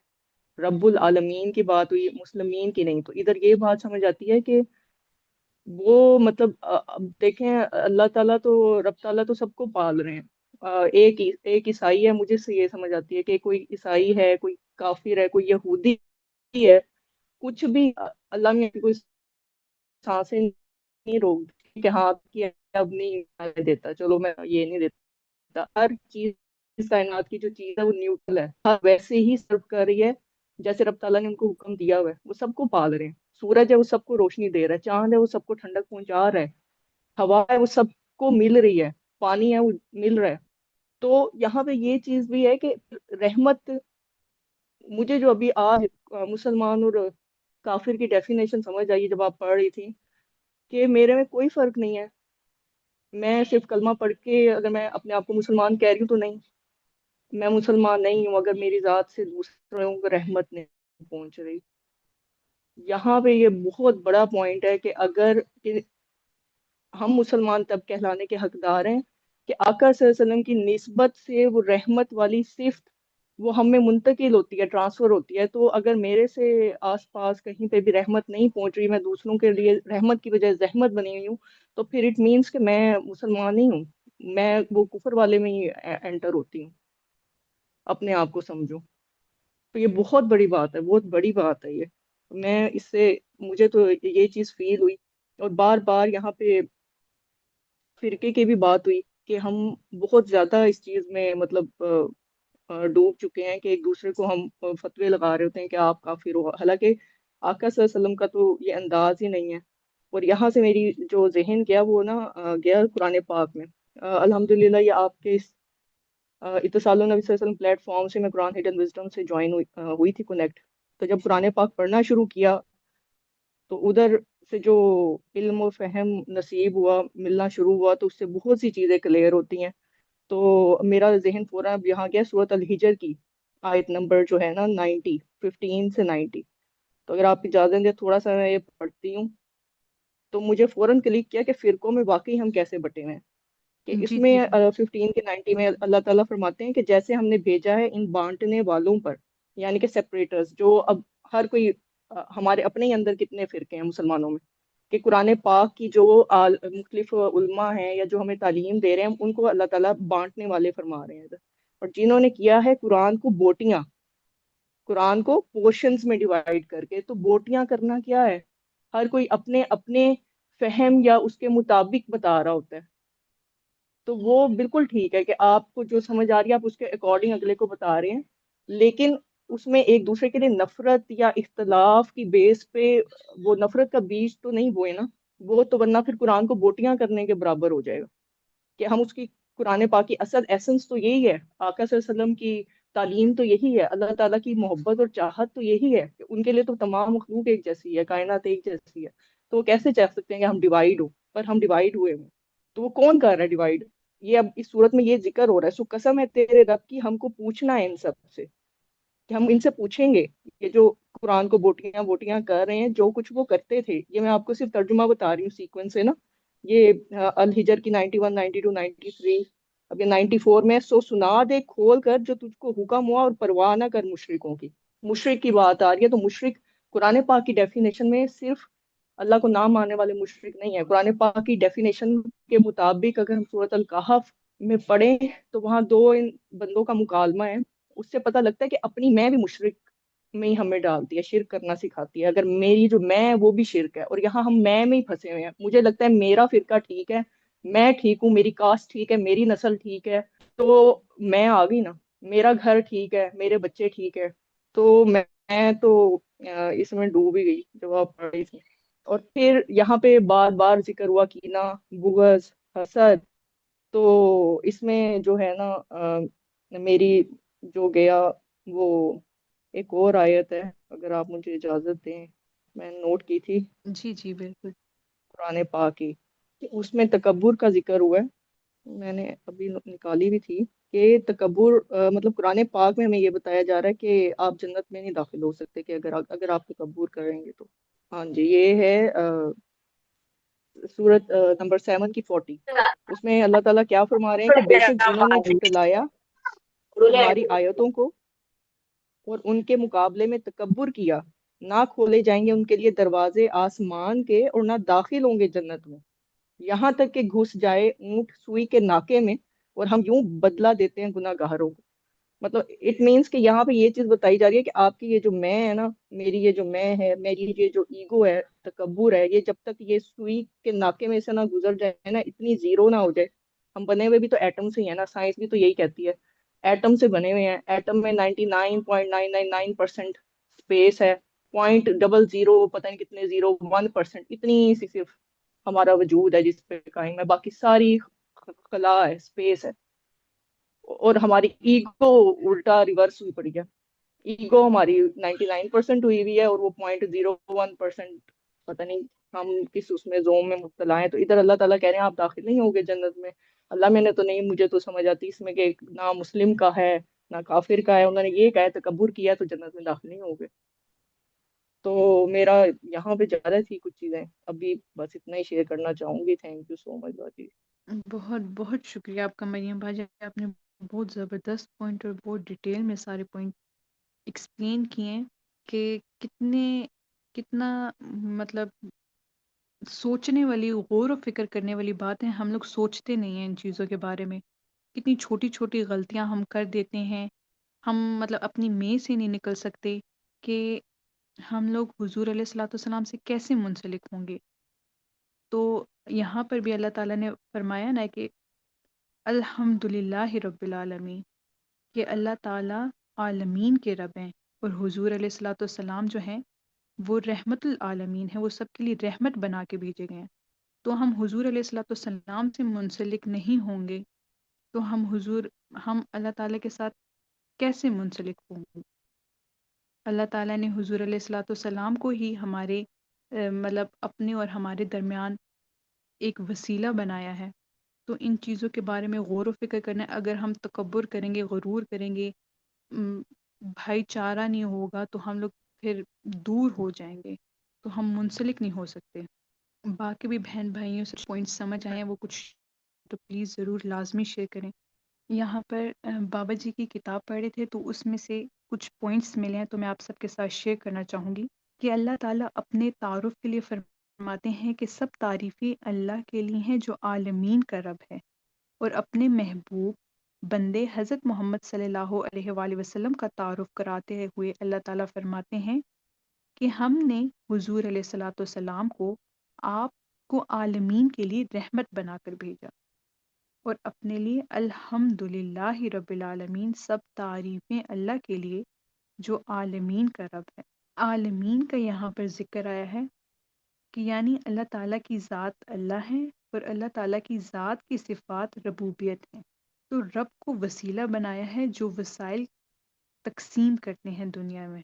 رب العالمین کی بات ہوئی، مسلمین کی نہیں، تو ادھر یہ بات سمجھ آتی ہے کہ وہ مطلب اب دیکھیں اللہ تعالیٰ تو، رب تعالیٰ تو سب کو پال رہے ہیں، ایک عیسائی ہے، مجھے سے یہ سمجھ آتی ہے کہ کوئی عیسائی ہے، کوئی کافر ہے، کوئی یہودی ہے، کچھ بھی اللہ نے کوئی سانسیں نہیں روک دی کہ ہاں آپ کی اب نہیں دیتا، چلو میں یہ نہیں دیتا، ہر چیز کائنات کی جو چیز ہے وہ نیوٹرل ہے، ہر ویسے ہی سرو کر رہی ہے جیسے رب تعالیٰ نے ان کو حکم دیا ہوا ہے، وہ سب کو پال رہے ہیں، سورج ہے وہ سب کو روشنی دے رہا ہے، چاند ہے وہ سب کو ٹھنڈک پہنچا رہا ہے، ہوا ہے وہ سب کو مل رہی ہے، پانی ہے وہ مل رہا ہے۔ تو یہاں پہ یہ چیز بھی ہے کہ رحمت، مجھے جو ابھی آج مسلمان اور کافر کی ڈیفینیشن سمجھ آئی جب آپ پڑھ رہی تھی کہ میرے میں کوئی فرق نہیں ہے، میں صرف کلمہ پڑھ کے اگر میں اپنے آپ کو مسلمان کہہ رہی ہوں تو نہیں، میں مسلمان نہیں ہوں اگر میری ذات سے دوسروں کو رحمت نہیں پہنچ رہی۔ یہاں پہ یہ بہت بڑا پوائنٹ ہے کہ اگر کہ ہم مسلمان تب کہلانے کے حقدار ہیں کہ آقا صلی اللہ علیہ وسلم کی نسبت سے وہ رحمت والی صفت وہ ہم میں منتقل ہوتی ہے، ٹرانسفر ہوتی ہے، تو اگر میرے سے آس پاس کہیں پہ بھی رحمت نہیں پہنچ رہی، میں دوسروں کے لیے رحمت کی بجائے زحمت بنی ہوئی ہوں، تو پھر اٹ مینس کہ میں مسلمان نہیں ہوں، میں وہ کفر والے میں ہی انٹر ہوتی ہوں، اپنے آپ کو سمجھوں۔ تو یہ بہت بڑی بات ہے، بہت بڑی بات ہے یہ، میں اس سے مجھے تو یہ چیز فیل ہوئی، اور بار بار یہاں پہ فرقے کی بھی بات ہوئی کہ ہم بہت زیادہ اس چیز میں مطلب ڈوب چکے ہیں کہ ایک دوسرے کو ہم فتوے لگا رہے ہوتے ہیں کہ آپ کافر ہو، حالانکہ آقا صلی اللہ علیہ وسلم کا تو یہ انداز ہی نہیں ہے۔ اور یہاں سے میری جو ذہن گیا وہ نا گیا قرآن پاک میں، الحمدللہ یہ آپ کے اس اتصال النبی صلی اللہ علیہ وسلم پلیٹ فارم سے میں قرآن ہڈن وزڈم سے جوائن ہوئی تھی کنیکٹ، تو جب قرآن پاک پڑھنا شروع کیا تو ادھر سے جو علم و فہم نصیب ہوا، ملنا شروع ہوا، تو اس سے بہت سی چیزیں کلیئر ہوتی ہیں۔ تو میرا ذہن فوراً اب یہاں گیا سورۃ الحجر کی آیت نمبر جو ہے نا 90، 15 سے 90، تو اگر آپ اجازت دیں تھوڑا سا میں یہ پڑھتی ہوں، تو مجھے فوراً کلک کیا کہ فرقوں میں واقعی ہم کیسے بٹے ہوئے ہیں، کہ اس جی میں جی جی 15 کے 90 میں اللہ تعالیٰ فرماتے ہیں کہ جیسے ہم نے بھیجا ہے ان بانٹنے والوں پر، یعنی کہ سیپریٹرز جو اب ہر کوئی ہمارے اپنے ہی اندر کتنے فرقے ہیں مسلمانوں میں، کہ قرآن پاک کی جو مختلف علماء ہیں یا جو ہمیں تعلیم دے رہے ہیں ان کو اللہ تعالیٰ بانٹنے والے فرما رہے ہیں. اور جنہوں نے کیا ہے قرآن کو بوٹیاں، قرآن کو پورشنز میں ڈیوائڈ کر کے، تو بوٹیاں کرنا کیا ہے؟ ہر کوئی اپنے اپنے فہم یا اس کے مطابق بتا رہا ہوتا ہے. تو وہ بالکل ٹھیک ہے کہ آپ کو جو سمجھ آ رہی ہے آپ اس کے اکارڈنگ اگلے کو بتا رہے ہیں، لیکن اس میں ایک دوسرے کے لیے نفرت یا اختلاف کی بیس پہ وہ نفرت کا بیج تو نہیں بوئے نا. وہ تو ورنہ پھر قرآن کو بوٹیاں کرنے کے برابر ہو جائے گا. کہ ہم اس کی قرآن پاک کی اصل ایسنس تو یہی ہے، آقا صلی اللہ علیہ وسلم کی تعلیم تو یہی ہے، اللہ تعالیٰ کی محبت اور چاہت تو یہی ہے کہ ان کے لیے تو تمام مخلوق ایک جیسی ہے، کائنات ایک جیسی ہے. تو وہ کیسے چاہ سکتے ہیں کہ ہم ڈیوائڈ ہو؟ پر ہم ڈیوائڈ ہوئے ہیں. تو وہ کون کر رہا ہے ڈیوائڈ؟ یہ اب اس صورت میں یہ ذکر ہو رہا ہے. سو قسم ہے تیرے رب کی، ہم کو پوچھنا ہے ان سب سے، کہ ہم ان سے پوچھیں گے کہ جو قرآن کو بوٹیاں بوٹیاں کر رہے ہیں، جو کچھ وہ کرتے تھے. یہ میں آپ کو صرف ترجمہ بتا رہی ہوں سیکوینس سے نا. یہ الحجر کی 91 92 93 اب یہ 94 میں. سو سنا دے کھول کر جو تجھ کو حکم ہوا اور پرواہ نہ کر مشرکوں کی. مشرک کی بات آ رہی ہے. تو مشرک قرآن پاک کی ڈیفینیشن میں صرف اللہ کو نہ ماننے والے مشرک نہیں ہے. قرآن پاک کی ڈیفینیشن کے مطابق اگر ہم سورۃ الکہف میں پڑھیں تو وہاں دو ان بندوں کا مکالمہ ہے. اس سے پتہ لگتا ہے کہ اپنی میں بھی مشرک میں ہی ہمیں ڈالتی ہے، شرک کرنا سکھاتی ہے. اگر میری جو میں ہے وہ بھی شرک ہے، اور یہاں ہم میں ہی پھنسے ہوئے ہیں. مجھے لگتا ہے میرا فرقہ ٹھیک ہے، میں ٹھیک ہوں، میری کاسٹ ٹھیک ہے، میری نسل ٹھیک ہے، تو میں آ گئی نا. میرا گھر ٹھیک ہے، میرے بچے ٹھیک ہے، تو میں تو اس میں ڈوب ہی گئی جب آپ پڑھ رہی تھی. اور پھر یہاں پہ بار بار ذکر ہوا کینہ، بغض، حسد. تو اس میں جو ہے نا میری جو گیا وہ ایک اور آیت ہے، اگر آپ مجھے اجازت دیں، میں نے نوٹ کی تھی جی جی بالکل. قرآن پاک کی، کہ اس میں تکبر کا ذکر ہوا ہے. میں نے ابھی نکالی بھی تھی کہ تکبر مطلب قرآن پاک میں ہمیں یہ بتایا جا رہا ہے کہ آپ جنت میں نہیں داخل ہو سکتے کہ اگر آپ تکبر کریں گے تو. ہاں جی، یہ ہے سورت نمبر 7 کی 40. اس میں اللہ تعالیٰ کیا فرما رہے ہیں کہ بے شک جنہوں نے جھٹلایا ہماری آیتوں کو اور ان کے مقابلے میں تکبر کیا، نہ کھولے جائیں گے ان کے لیے دروازے آسمان کے، اور نہ داخل ہوں گے جنت میں، یہاں تک کہ گھس جائے اونٹ سوئی کے ناکے میں، اور ہم یوں بدلہ دیتے ہیں گناہ گاروں کو. مطلب اٹ مینس کہ یہاں پہ یہ چیز بتائی جا رہی ہے کہ آپ کی یہ جو میں ہے نا، میری یہ جو میں ہے، میری یہ جو ایگو ہے، تکبر ہے، یہ جب تک یہ سوئی کے ناکے میں سے نہ گزر جائے نا، اتنی زیرو نہ ہو جائے. ہم بنے ہوئے بھی تو ایٹم سے ہی ہیں نا، سائنس بھی تو یہی کہتی ہے ایٹم سے بنے ہوئے ہیں. ایٹم میں 99.999% اسپیس ہے، 0.00 پتہ نہیں کتنے 01% اتنی سی صرف ہمارا وجود ہے جس پہ قائم ہے، باقی ساری خلا ہے، اسپیس ہے. اور ہماری ایگو الٹا ریورس ہوئی پڑی ہے. ایگو ہماری 99% ہوئی ہوئی ہے، اور وہ 0.01% پتہ نہیں ہم کس اس میں زوم میں مبتلا ہیں. تو ادھر اللہ تعالیٰ کہہ رہے ہیں آپ داخل نہیں ہوگے جنت میں. اللہ میں نے تو نہیں، مجھے تو سمجھ آتی اس میں کہ نہ مسلم کا ہے نہ کافر کا ہے. انہوں نے یہ کہا ہے تکبر کیا تو جنت میں داخل نہیں ہوگے. تو میرا یہاں پہ زیادہ تھی کچھ چیزیں، ابھی بس اتنا ہی شیئر کرنا چاہوں گی. تھینک یو سو مچ باجی. بہت بہت شکریہ آپ کا مریم باجی. آپ نے بہت زبردست پوائنٹ اور بہت ڈیٹیل میں سارے پوائنٹ ایکسپلین کیے ہیں کہ کتنا مطلب سوچنے والی، غور و فکر کرنے والی بات ہے. ہم لوگ سوچتے نہیں ہیں ان چیزوں کے بارے میں. کتنی چھوٹی چھوٹی غلطیاں ہم کر دیتے ہیں. ہم مطلب اپنی میں سے نہیں نکل سکتے کہ ہم لوگ حضور علیہ الصلوۃ والسلام سے کیسے منسلک ہوں گے. تو یہاں پر بھی اللہ تعالیٰ نے فرمایا نا کہ الحمدللہ رب العالمین، کہ اللہ تعالیٰ عالمین کے رب ہیں، اور حضور علیہ الصلوۃ والسلام جو ہیں وہ رحمت العالمین ہیں، وہ سب کے لیے رحمت بنا کے بھیجے گئے ہیں. تو ہم حضور علیہ الصلوۃ والسلام سے منسلک نہیں ہوں گے تو ہم اللہ تعالیٰ کے ساتھ کیسے منسلک ہوں گے. اللہ تعالیٰ نے حضور علیہ الصلوۃ والسلام کو ہی ہمارے مطلب اپنے اور ہمارے درمیان ایک وسیلہ بنایا ہے. تو ان چیزوں کے بارے میں غور و فکر کرنا. اگر ہم تکبر کریں گے، غرور کریں گے، بھائی چارہ نہیں ہوگا تو ہم لوگ پھر دور ہو جائیں گے، تو ہم منسلک نہیں ہو سکتے. باقی بھی بہن بھائیوں سے پوائنٹس سمجھ آئے ہیں وہ کچھ تو پلیز ضرور لازمی شیئر کریں. یہاں پر بابا جی کی کتاب پڑھے تھے تو اس میں سے کچھ پوائنٹس ملے ہیں تو میں آپ سب کے ساتھ شیئر کرنا چاہوں گی کہ اللہ تعالیٰ اپنے تعارف کے لیے فرماتے ہیں کہ سب تعریفیں اللہ کے لیے ہیں جو عالمین کا رب ہے، اور اپنے محبوب بندے حضرت محمد صلی اللہ علیہ وآلہ وسلم کا تعارف کراتے ہوئے اللہ تعالیٰ فرماتے ہیں کہ ہم نے حضور علیہ الصلوۃ والسلام کو آپ کو عالمین کے لیے رحمت بنا کر بھیجا، اور اپنے لیے الحمدللہ رب العالمین، سب تعریفیں اللہ کے لیے جو عالمین کا رب ہے۔ عالمین کا یہاں پر ذکر آیا ہے کہ یعنی اللہ تعالیٰ کی ذات اللہ ہے، اور اللہ تعالیٰ کی ذات کی صفات ربوبیت ہیں، تو رب کو وسیلہ بنایا ہے جو وسائل تقسیم کرتے ہیں دنیا میں۔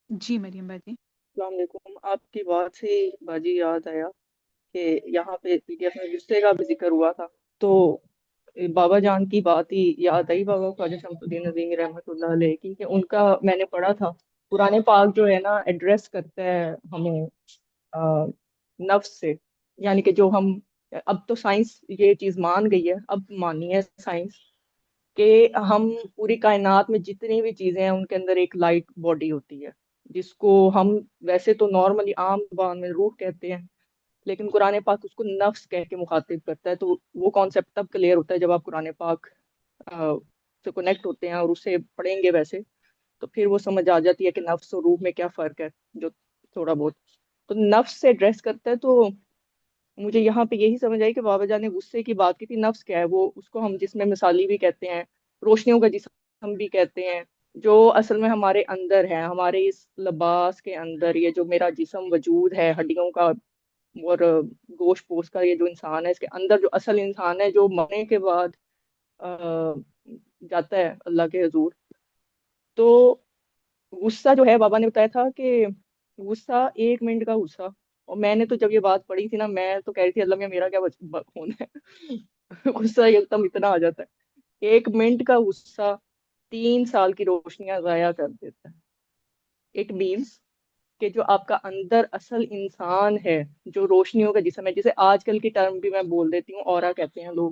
جی مریم باجی۔ السلام علیکم، آپ کی بات سے باجی یاد آیا کہ یہاں پہ PDF میں غصے کا بھی ذکر ہوا تھا، تو بابا جان کی بات ہی یاد آئی، بابا خواجہ شمس الدین عظیمی رحمۃ اللہ علیہ کی، کہ ان کا میں نے پڑھا تھا قرآن پاک جو ہے نا ایڈریس کرتا ہے ہمیں نفس سے، یعنی کہ جو ہم اب تو سائنس یہ چیز مان گئی ہے، اب مانی ہے سائنس کہ ہم پوری کائنات میں جتنی بھی چیزیں ہیں ان کے اندر ایک لائٹ باڈی ہوتی ہے، جس کو ہم ویسے تو نارملی عام زبان میں روح کہتے ہیں، لیکن قرآن پاک اس کو نفس کہہ کے مخاطب کرتا ہے۔ تو وہ کانسیپٹ تب کلیئر ہوتا ہے جب آپ قرآن پاک سے کنیکٹ ہوتے ہیں اور اسے پڑھیں گے ویسے، تو پھر وہ سمجھ آ جاتی ہے کہ نفس اور روح میں کیا فرق ہے، جو تھوڑا بہت تو نفس سے ایڈریس کرتا ہے۔ تو مجھے یہاں پہ یہی سمجھ آئی کہ بابا جان نے غصے کی بات کی تھی، نفس کیا ہے؟ وہ اس کو ہم جسم مثالی بھی کہتے ہیں، روشنیوں کا جسم بھی کہتے ہیں، جو اصل میں ہمارے اندر ہے، ہمارے اس لباس کے اندر، یہ جو میرا جسم وجود ہے ہڈیوں کا اور گوشت پوش کا، یہ جو انسان ہے اس کے اندر جو اصل انسان ہے جو مرنے کے بعد جاتا ہے اللہ کے حضور، تو غصہ جو ہے بابا نے بتایا تھا کہ غصہ 1 منٹ کا غصہ، اور میں نے تو جب یہ بات پڑھی تھی نا میں تو کہہ رہی تھی اللہ میاں میرا کیا ہونا ہے غصہ ایک دم اتنا آ جاتا ہے، 1 منٹ کا غصہ 3 سال کی روشنیاں ضائع کر دیتا ہے۔ اٹ مینس کہ جو آپ کا اندر اصل انسان ہے، جو روشنیوں کا جسم ہے، جسے آج کل کی ٹرم بھی میں بول دیتی ہوں اورا کہتے ہیں لوگ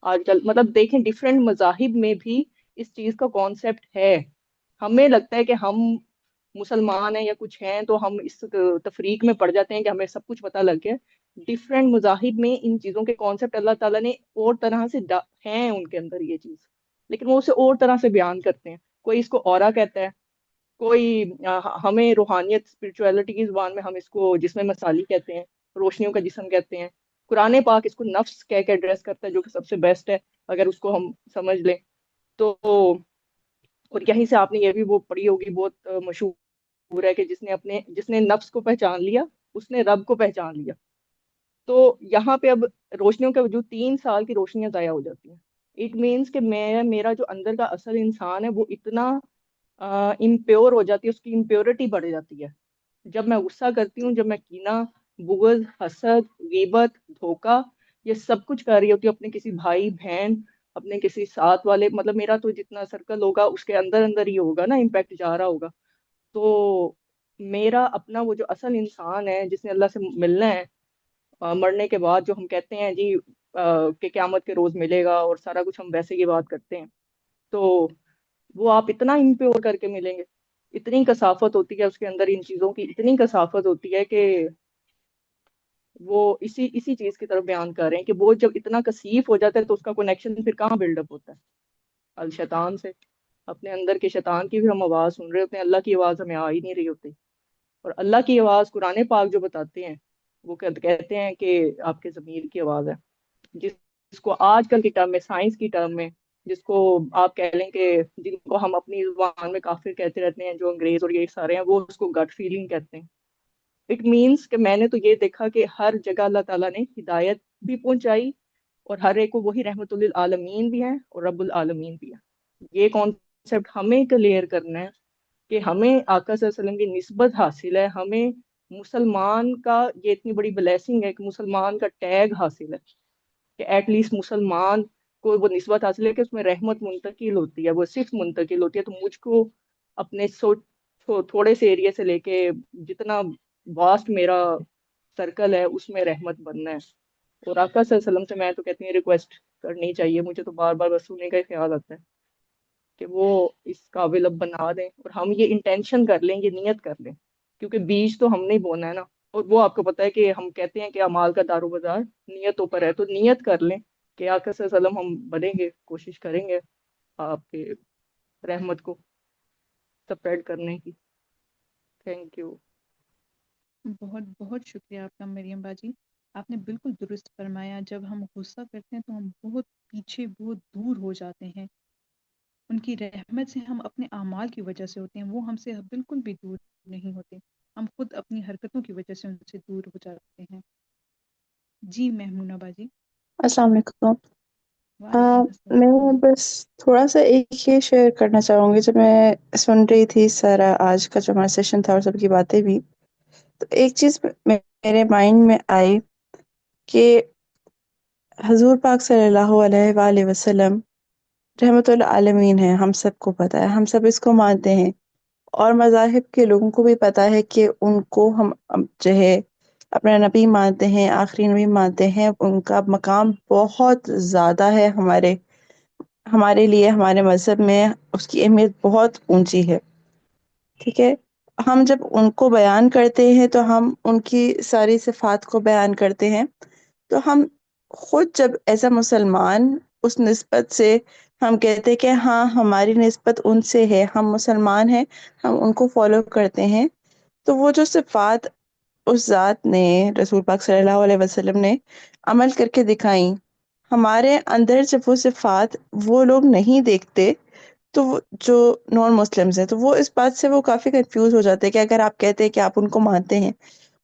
آج کل، مطلب دیکھیں ڈفرینٹ مذاہب میں بھی اس چیز کا کانسیپٹ ہے۔ ہمیں لگتا ہے کہ ہم مسلمان ہیں یا کچھ ہیں تو ہم اس تفریق میں پڑ جاتے ہیں کہ ہمیں سب کچھ پتہ لگ گیا، ڈفرینٹ مذاہب میں ان چیزوں کے کانسیپٹ اللہ تعالیٰ نے اور طرح سے ہیں ان کے اندر یہ چیز، لیکن وہ اسے اور طرح سے بیان کرتے ہیں۔ کوئی اس کو اورا کہتا ہے، کوئی ہمیں روحانیت اسپرچویلٹی کی زبان میں ہم اس کو جسم مثالی کہتے ہیں، روشنیوں کا جسم کہتے ہیں۔ قرآن پاک اس کو نفس کہہ کے ایڈریس کرتا ہے، جو کہ سب سے بیسٹ ہے اگر اس کو ہم سمجھ لیں تو۔ اور یہیں سے آپ نے یہ بھی وہ پڑھی ہوگی، بہت مشہور ہے کہ جس نے نفس کو پہچان لیا اس نے رب کو پہچان لیا۔ تو یہاں پہ اب روشنیوں کے وجود 3 سال کی روشنیاں ضائع ہو جاتی ہیں، اٹ مینس کہ میرا جو اندر کا اصل انسان ہے وہ اتنا امپیور ہو جاتی ہے، اس کی امپیورٹی بڑھ جاتی ہے۔ جب میں غصہ کرتی ہوں، جب میں کینہ، بغض، حسد، غیبت، دھوکہ، یہ سب کچھ کر رہی ہوتی ہوں اپنے کسی بھائی بہن، اپنے کسی ساتھ والے، مطلب میرا تو جتنا سرکل ہوگا اس کے اندر اندر ہی ہوگا نا، امپیکٹ جا رہا ہوگا، تو میرا اپنا وہ جو اصل انسان ہے جس نے اللہ سے ملنا ہے مرنے کے بعد، جو ہم کہتے ہیں جی کہ قیامت کے روز ملے گا اور سارا کچھ ہم ویسے کی بات کرتے ہیں، تو وہ آپ اتنا امپیور کر کے ملیں گے، اتنی کثافت ہوتی ہے اس کے اندر، ان چیزوں کی اتنی کثافت ہوتی ہے کہ وہ اسی چیز کی طرف بیان کر رہے ہیں کہ وہ جب اتنا کثیف ہو جاتا ہے تو اس کا کنیکشن پھر کہاں بلڈ اپ ہوتا ہے؟ الشیطان سے، اپنے اندر کے شیطان کی بھی ہم آواز سن رہے ہوتے ہیں، اللہ کی آواز ہمیں آ ہی نہیں رہی ہوتی، اور اللہ کی آواز قرآن پاک جو بتاتے ہیں وہ کہتے ہیں کہ آپ کے ضمیر کی آواز ہے، جس کو آج کل کی ٹرم میں، سائنس کی ٹرم میں، جس کو آپ کہہ لیں کہ جن کو ہم اپنی زبان میں کافر کہتے رہتے ہیں، جو انگریز اور یہ سارے ہیں، وہ اس کو گٹ فیلنگ کہتے ہیں۔ اٹ مینس کہ میں نے تو یہ دیکھا کہ ہر جگہ اللہ تعالیٰ نے ہدایت بھی پہنچائی، اور ہر ایک کو وہی رحمت للعالمین بھی ہے اور رب العالمین بھی ہے۔ یہ کانسیپٹ ہمیں کلیئر کرنا ہے کہ ہمیں آقا صلی اللہ علیہ وسلم کی نسبت حاصل ہے، ہمیں مسلمان کا یہ اتنی بڑی بلیسنگ ہے کہ مسلمان کا ٹیگ حاصل ہے، کہ ایٹ لیسٹ مسلمان کو وہ نسبت حاصل ہے کہ اس میں رحمت منتقل ہوتی ہے، وہ صرف منتقل ہوتی ہے۔ تو مجھ کو اپنے تھوڑے سے ایریا سے لے کے جتنا واسٹ میرا سرکل ہے اس میں رحمت بننا ہے، اور آقا صلی اللہ علیہ وسلم سے میں تو کہتی ہوں ریکویسٹ کرنی چاہیے، مجھے تو بار بار بس سننے کا ہی خیال آتا ہے کہ وہ اس قابل اب بنا دیں، اور ہم یہ انٹینشن کر لیں، یہ نیت کر لیں، کیونکہ بیج تو ہم نے ہی بونا ہے نا، اور وہ آپ کو پتہ ہے کہ ہم کہتے ہیں کہ اعمال کا دار و مدار نیتوں پر ہے، تو نیت کر لیں کہ آقا صلی اللہ علیہ وسلم ہم بنیں گے، کوشش کریں گے آپ کے رحمت کو سپریڈ کرنے کی. Thank you. بہت بہت شکریہ آپ کا مریم باجی. آپ نے بالکل درست فرمایا. جب ہم غصہ کرتے ہیں تو ہم بہت پیچھے، بہت دور ہو جاتے ہیں. ان کی رحمت سے ہم اپنے اعمال کی وجہ سے ہوتے ہیں، وہ ہم سے بالکل بھی دور نہیں ہوتے. ہم خود اپنی حرکتوں کی وجہ سے ان سے دور ہو جاتے ہیں. جی محمونہ باجی. السلام علیکم. وعلیکم میں السلام. بس تھوڑا سا ایک یہ شیئر کرنا چاہوں گی. جب میں سن رہی تھی سارا آج کا جو ہمارا سیشن تھا اور سب کی باتیں بھی، تو ایک چیز میرے مائنڈ میں آئی کہ حضور پاک صلی اللہ علیہ وآلہ وسلم رحمت العالمین ہے. ہم سب کو پتہ ہے، ہم سب اس کو مانتے ہیں، اور مذاہب کے لوگوں کو بھی پتہ ہے کہ ان کو ہم جو ہے اپنا نبی مانتے ہیں، آخری نبی مانتے ہیں. ان کا مقام بہت زیادہ ہے ہمارے لیے. ہمارے مذہب میں اس کی اہمیت بہت اونچی ہے. ٹھیک ہے، ہم جب ان کو بیان کرتے ہیں تو ہم ان کی ساری صفات کو بیان کرتے ہیں. تو ہم خود جب ایسا مسلمان اس نسبت سے ہم کہتے کہ ہاں ہماری نسبت ان سے ہے، ہم مسلمان ہیں، ہم ان کو فالو کرتے ہیں، تو وہ جو صفات اس ذات نے، رسول پاک صلی اللہ علیہ وسلم نے عمل کر کے دکھائیں، ہمارے اندر جب وہ صفات وہ لوگ نہیں دیکھتے، تو جو نان مسلمز ہیں تو وہ اس بات سے وہ کافی کنفیوز ہو جاتے ہیں کہ اگر آپ کہتے ہیں کہ آپ ان کو مانتے ہیں،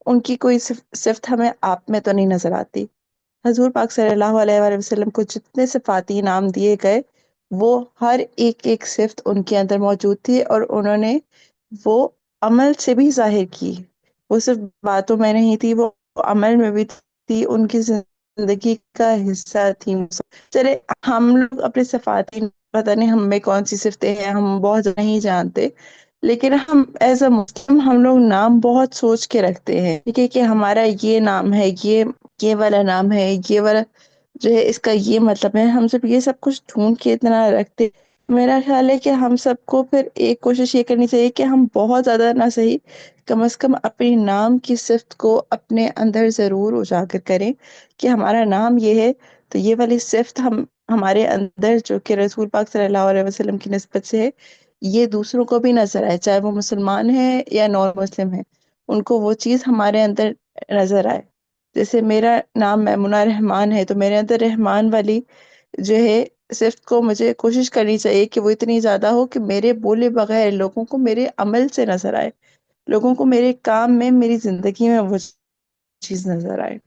ان کی کوئی صفت ہمیں آپ میں تو نہیں نظر آتی. حضور پاک صلی اللہ علیہ وآلہ وسلم کو جتنے صفاتی نام دیے گئے، وہ ہر ایک ایک صفت ان کے اندر موجود تھی، اور انہوں نے وہ عمل سے بھی ظاہر کی. وہ صرف باتوں میں نہیں تھی، وہ عمل میں بھی تھی، ان کی زندگی کا حصہ تھی. چلے ہم لوگ اپنے صفاتی پتہ نہیں ہم میں کون سی صفتیں ہیں، ہم بہت نہیں جانتے، لیکن ہم ایز اے مسلم ہم لوگ نام بہت سوچ کے رکھتے ہیں. ٹھیک ہے کہ ہمارا یہ نام ہے، یہ والا نام ہے، یہ والا جو ہے اس کا یہ مطلب ہے. ہم سب یہ سب کچھ ڈھونڈ کے اتنا رکھتے. میرا خیال ہے کہ ہم سب کو پھر ایک کوشش یہ کرنی چاہیے کہ ہم بہت زیادہ نہ صحیح، کم از کم اپنی نام کی صفت کو اپنے اندر ضرور اجاگر کریں کہ ہمارا نام یہ ہے، تو یہ والی صفت ہمارے اندر جو کہ رسول پاک صلی اللہ علیہ وسلم کی نسبت سے ہے، یہ دوسروں کو بھی نظر آئے، چاہے وہ مسلمان ہیں یا نان مسلم ہیں، ان کو وہ چیز ہمارے اندر نظر آئے. جیسے میرا نام میمونہ رحمان ہے، تو میرے اندر رحمان والی جو ہے صفت کو مجھے کوشش کرنی چاہیے کہ وہ اتنی زیادہ ہو کہ میرے بولے بغیر لوگوں کو میرے عمل سے نظر آئے، لوگوں کو میرے کام میں، میری زندگی میں وہ چیز نظر آئے.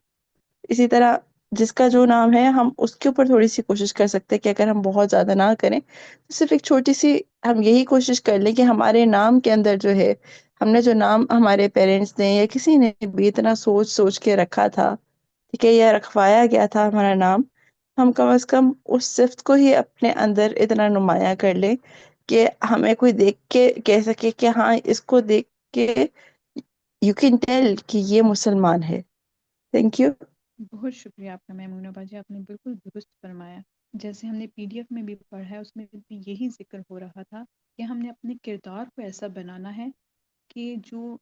اسی طرح جس کا جو نام ہے، ہم اس کے اوپر تھوڑی سی کوشش کر سکتے ہیں کہ اگر ہم بہت زیادہ نہ کریں تو صرف ایک چھوٹی سی ہم یہی کوشش کر لیں کہ ہمارے نام کے اندر جو ہے، ہم نے جو نام ہمارے پیرنٹس نے یا کسی نے بھی اتنا سوچ سوچ کے رکھا تھا، ٹھیک ہے، یا رکھوایا گیا تھا ہمارا نام، ہم کم از کم اس صفت کو ہی اپنے اندر اتنا نمایاں کر لیں کہ ہمیں کوئی دیکھ کے کہہ سکے کہ ہاں اس کو دیکھ کے یو کین ٹیل کہ یہ مسلمان ہے. Thank you. بہت شکریہ آپ کا میمونہ باجی. آپ نے بالکل درست فرمایا. جیسے ہم نے PDF میں بھی پڑھا ہے، اس میں بھی یہی ذکر ہو رہا تھا کہ ہم نے اپنے کردار کو ایسا بنانا ہے کہ جو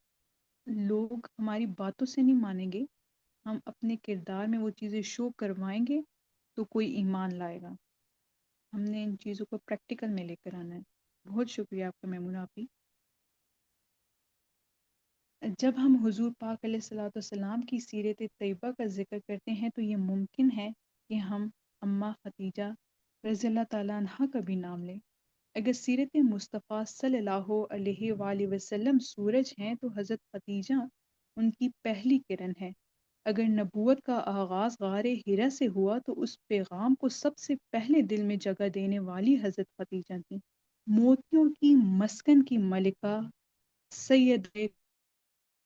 لوگ ہماری باتوں سے نہیں مانیں گے، ہم اپنے کردار میں وہ چیزیں شو کروائیں گے تو کوئی ایمان لائے گا. ہم نے ان چیزوں کو پریکٹیکل میں لے کر آنا ہے. بہت شکریہ آپ کا میمونہ آپی. جب ہم حضور پاک علیہ الصلوۃ والسلام کی سیرت طیبہ کا ذکر کرتے ہیں تو یہ ممکن ہے کہ ہم اماں خدیجہ رضی اللہ تعالیٰ عنہ کا بھی نام لیں. اگر سیرت مصطفیٰ صلی اللہ علیہ وآلہ وسلم سورج ہیں تو حضرت خدیجہ ان کی پہلی کرن ہے. اگر نبوت کا آغاز غار حرا سے ہوا تو اس پیغام کو سب سے پہلے دل میں جگہ دینے والی حضرت خدیجہ تھیں. موتیوں کی مسکن کی ملکہ، سید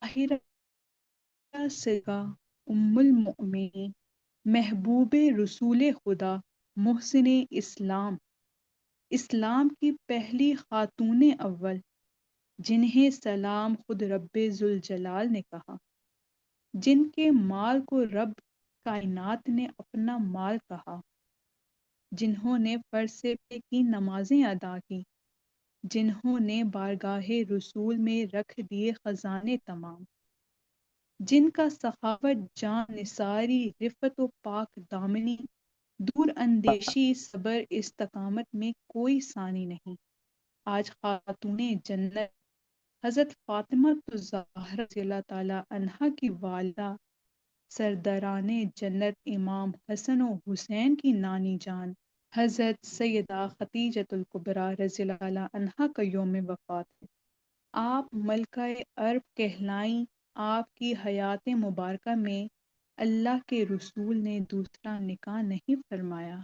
طاہرہ سگا، ام المؤمنین، محبوب رسول خدا، محسن اسلام، اسلام کی پہلی خاتون اول، جنہیں سلام خود رب ذوالجلال نے کہا، جن کے مال کو رب کائنات نے اپنا مال کہا، جنہوں نے فرض سے پہلے کی نمازیں ادا کی، جنہوں نے بارگاہ رسول میں رکھ دیے خزانے تمام. جن کا سخاوت جان نثاری، رفت و پاک دامنی، دور اندیشی، صبر، استقامت میں کوئی ثانی نہیں۔ آج خاتون جنت حضرت فاطمہ الزہرا رضی اللہ تعالی عنہا کی والدہ، سرداران جنت امام حسن و حسین کی نانی جان حضرت سیدہ خدیجۃ الکبریٰ رضی اللہ تعالی عنہا کا یوم وفات ہے۔ آپ ملکہ عرب کہلائیں۔ آپ کی حیات مبارکہ میں اللہ کے رسول نے دوسرا نکاح نہیں فرمایا۔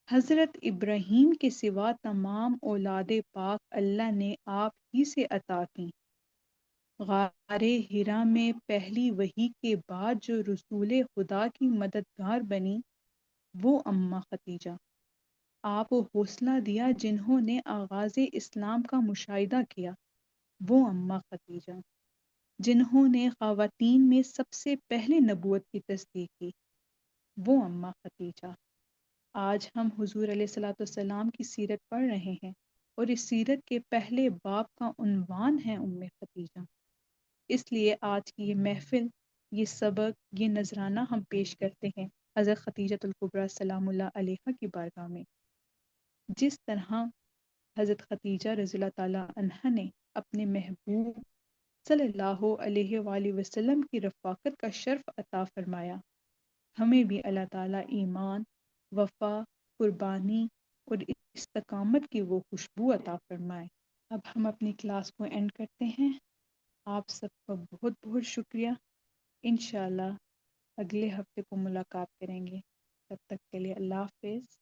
حضرت ابراہیم کے سوا تمام اولاد پاک اللہ نے آپ ہی سے عطا کی۔ غار ہرا میں پہلی وحی کے بعد جو رسول خدا کی مددگار بنی وہ اماں خدیجہ۔ آپ کو حوصلہ دیا جنہوں نے آغاز اسلام کا مشاہدہ کیا وہ اماں خدیجہ۔ جنہوں نے خواتین میں سب سے پہلے نبوت کی تصدیق کی وہ اماں خدیجہ۔ آج ہم حضور علیہ الصلوۃ والسلام کی سیرت پڑھ رہے ہیں اور اس سیرت کے پہلے باب کا عنوان ہے ام خدیجہ۔ اس لیے آج کی یہ محفل، یہ سبق، یہ نذرانہ ہم پیش کرتے ہیں حضرت خدیجۃ الکبریٰ سلام اللہ علیہا کی بارگاہ میں۔ جس طرح حضرت خدیجہ رضی اللہ تعالیٰ عنہا نے اپنے محبوب صلی اللہ علیہ وآلہ وسلم کی رفاقت کا شرف عطا فرمایا، ہمیں بھی اللہ تعالیٰ ایمان، وفا، قربانی اور استقامت کی وہ خوشبو عطا فرمائے۔ اب ہم اپنی کلاس کو اینڈ کرتے ہیں۔ آپ سب کا بہت بہت شکریہ۔ انشاءاللہ اگلے ہفتے کو ملاقات کریں گے۔ تب تک کے لیے اللہ حافظ۔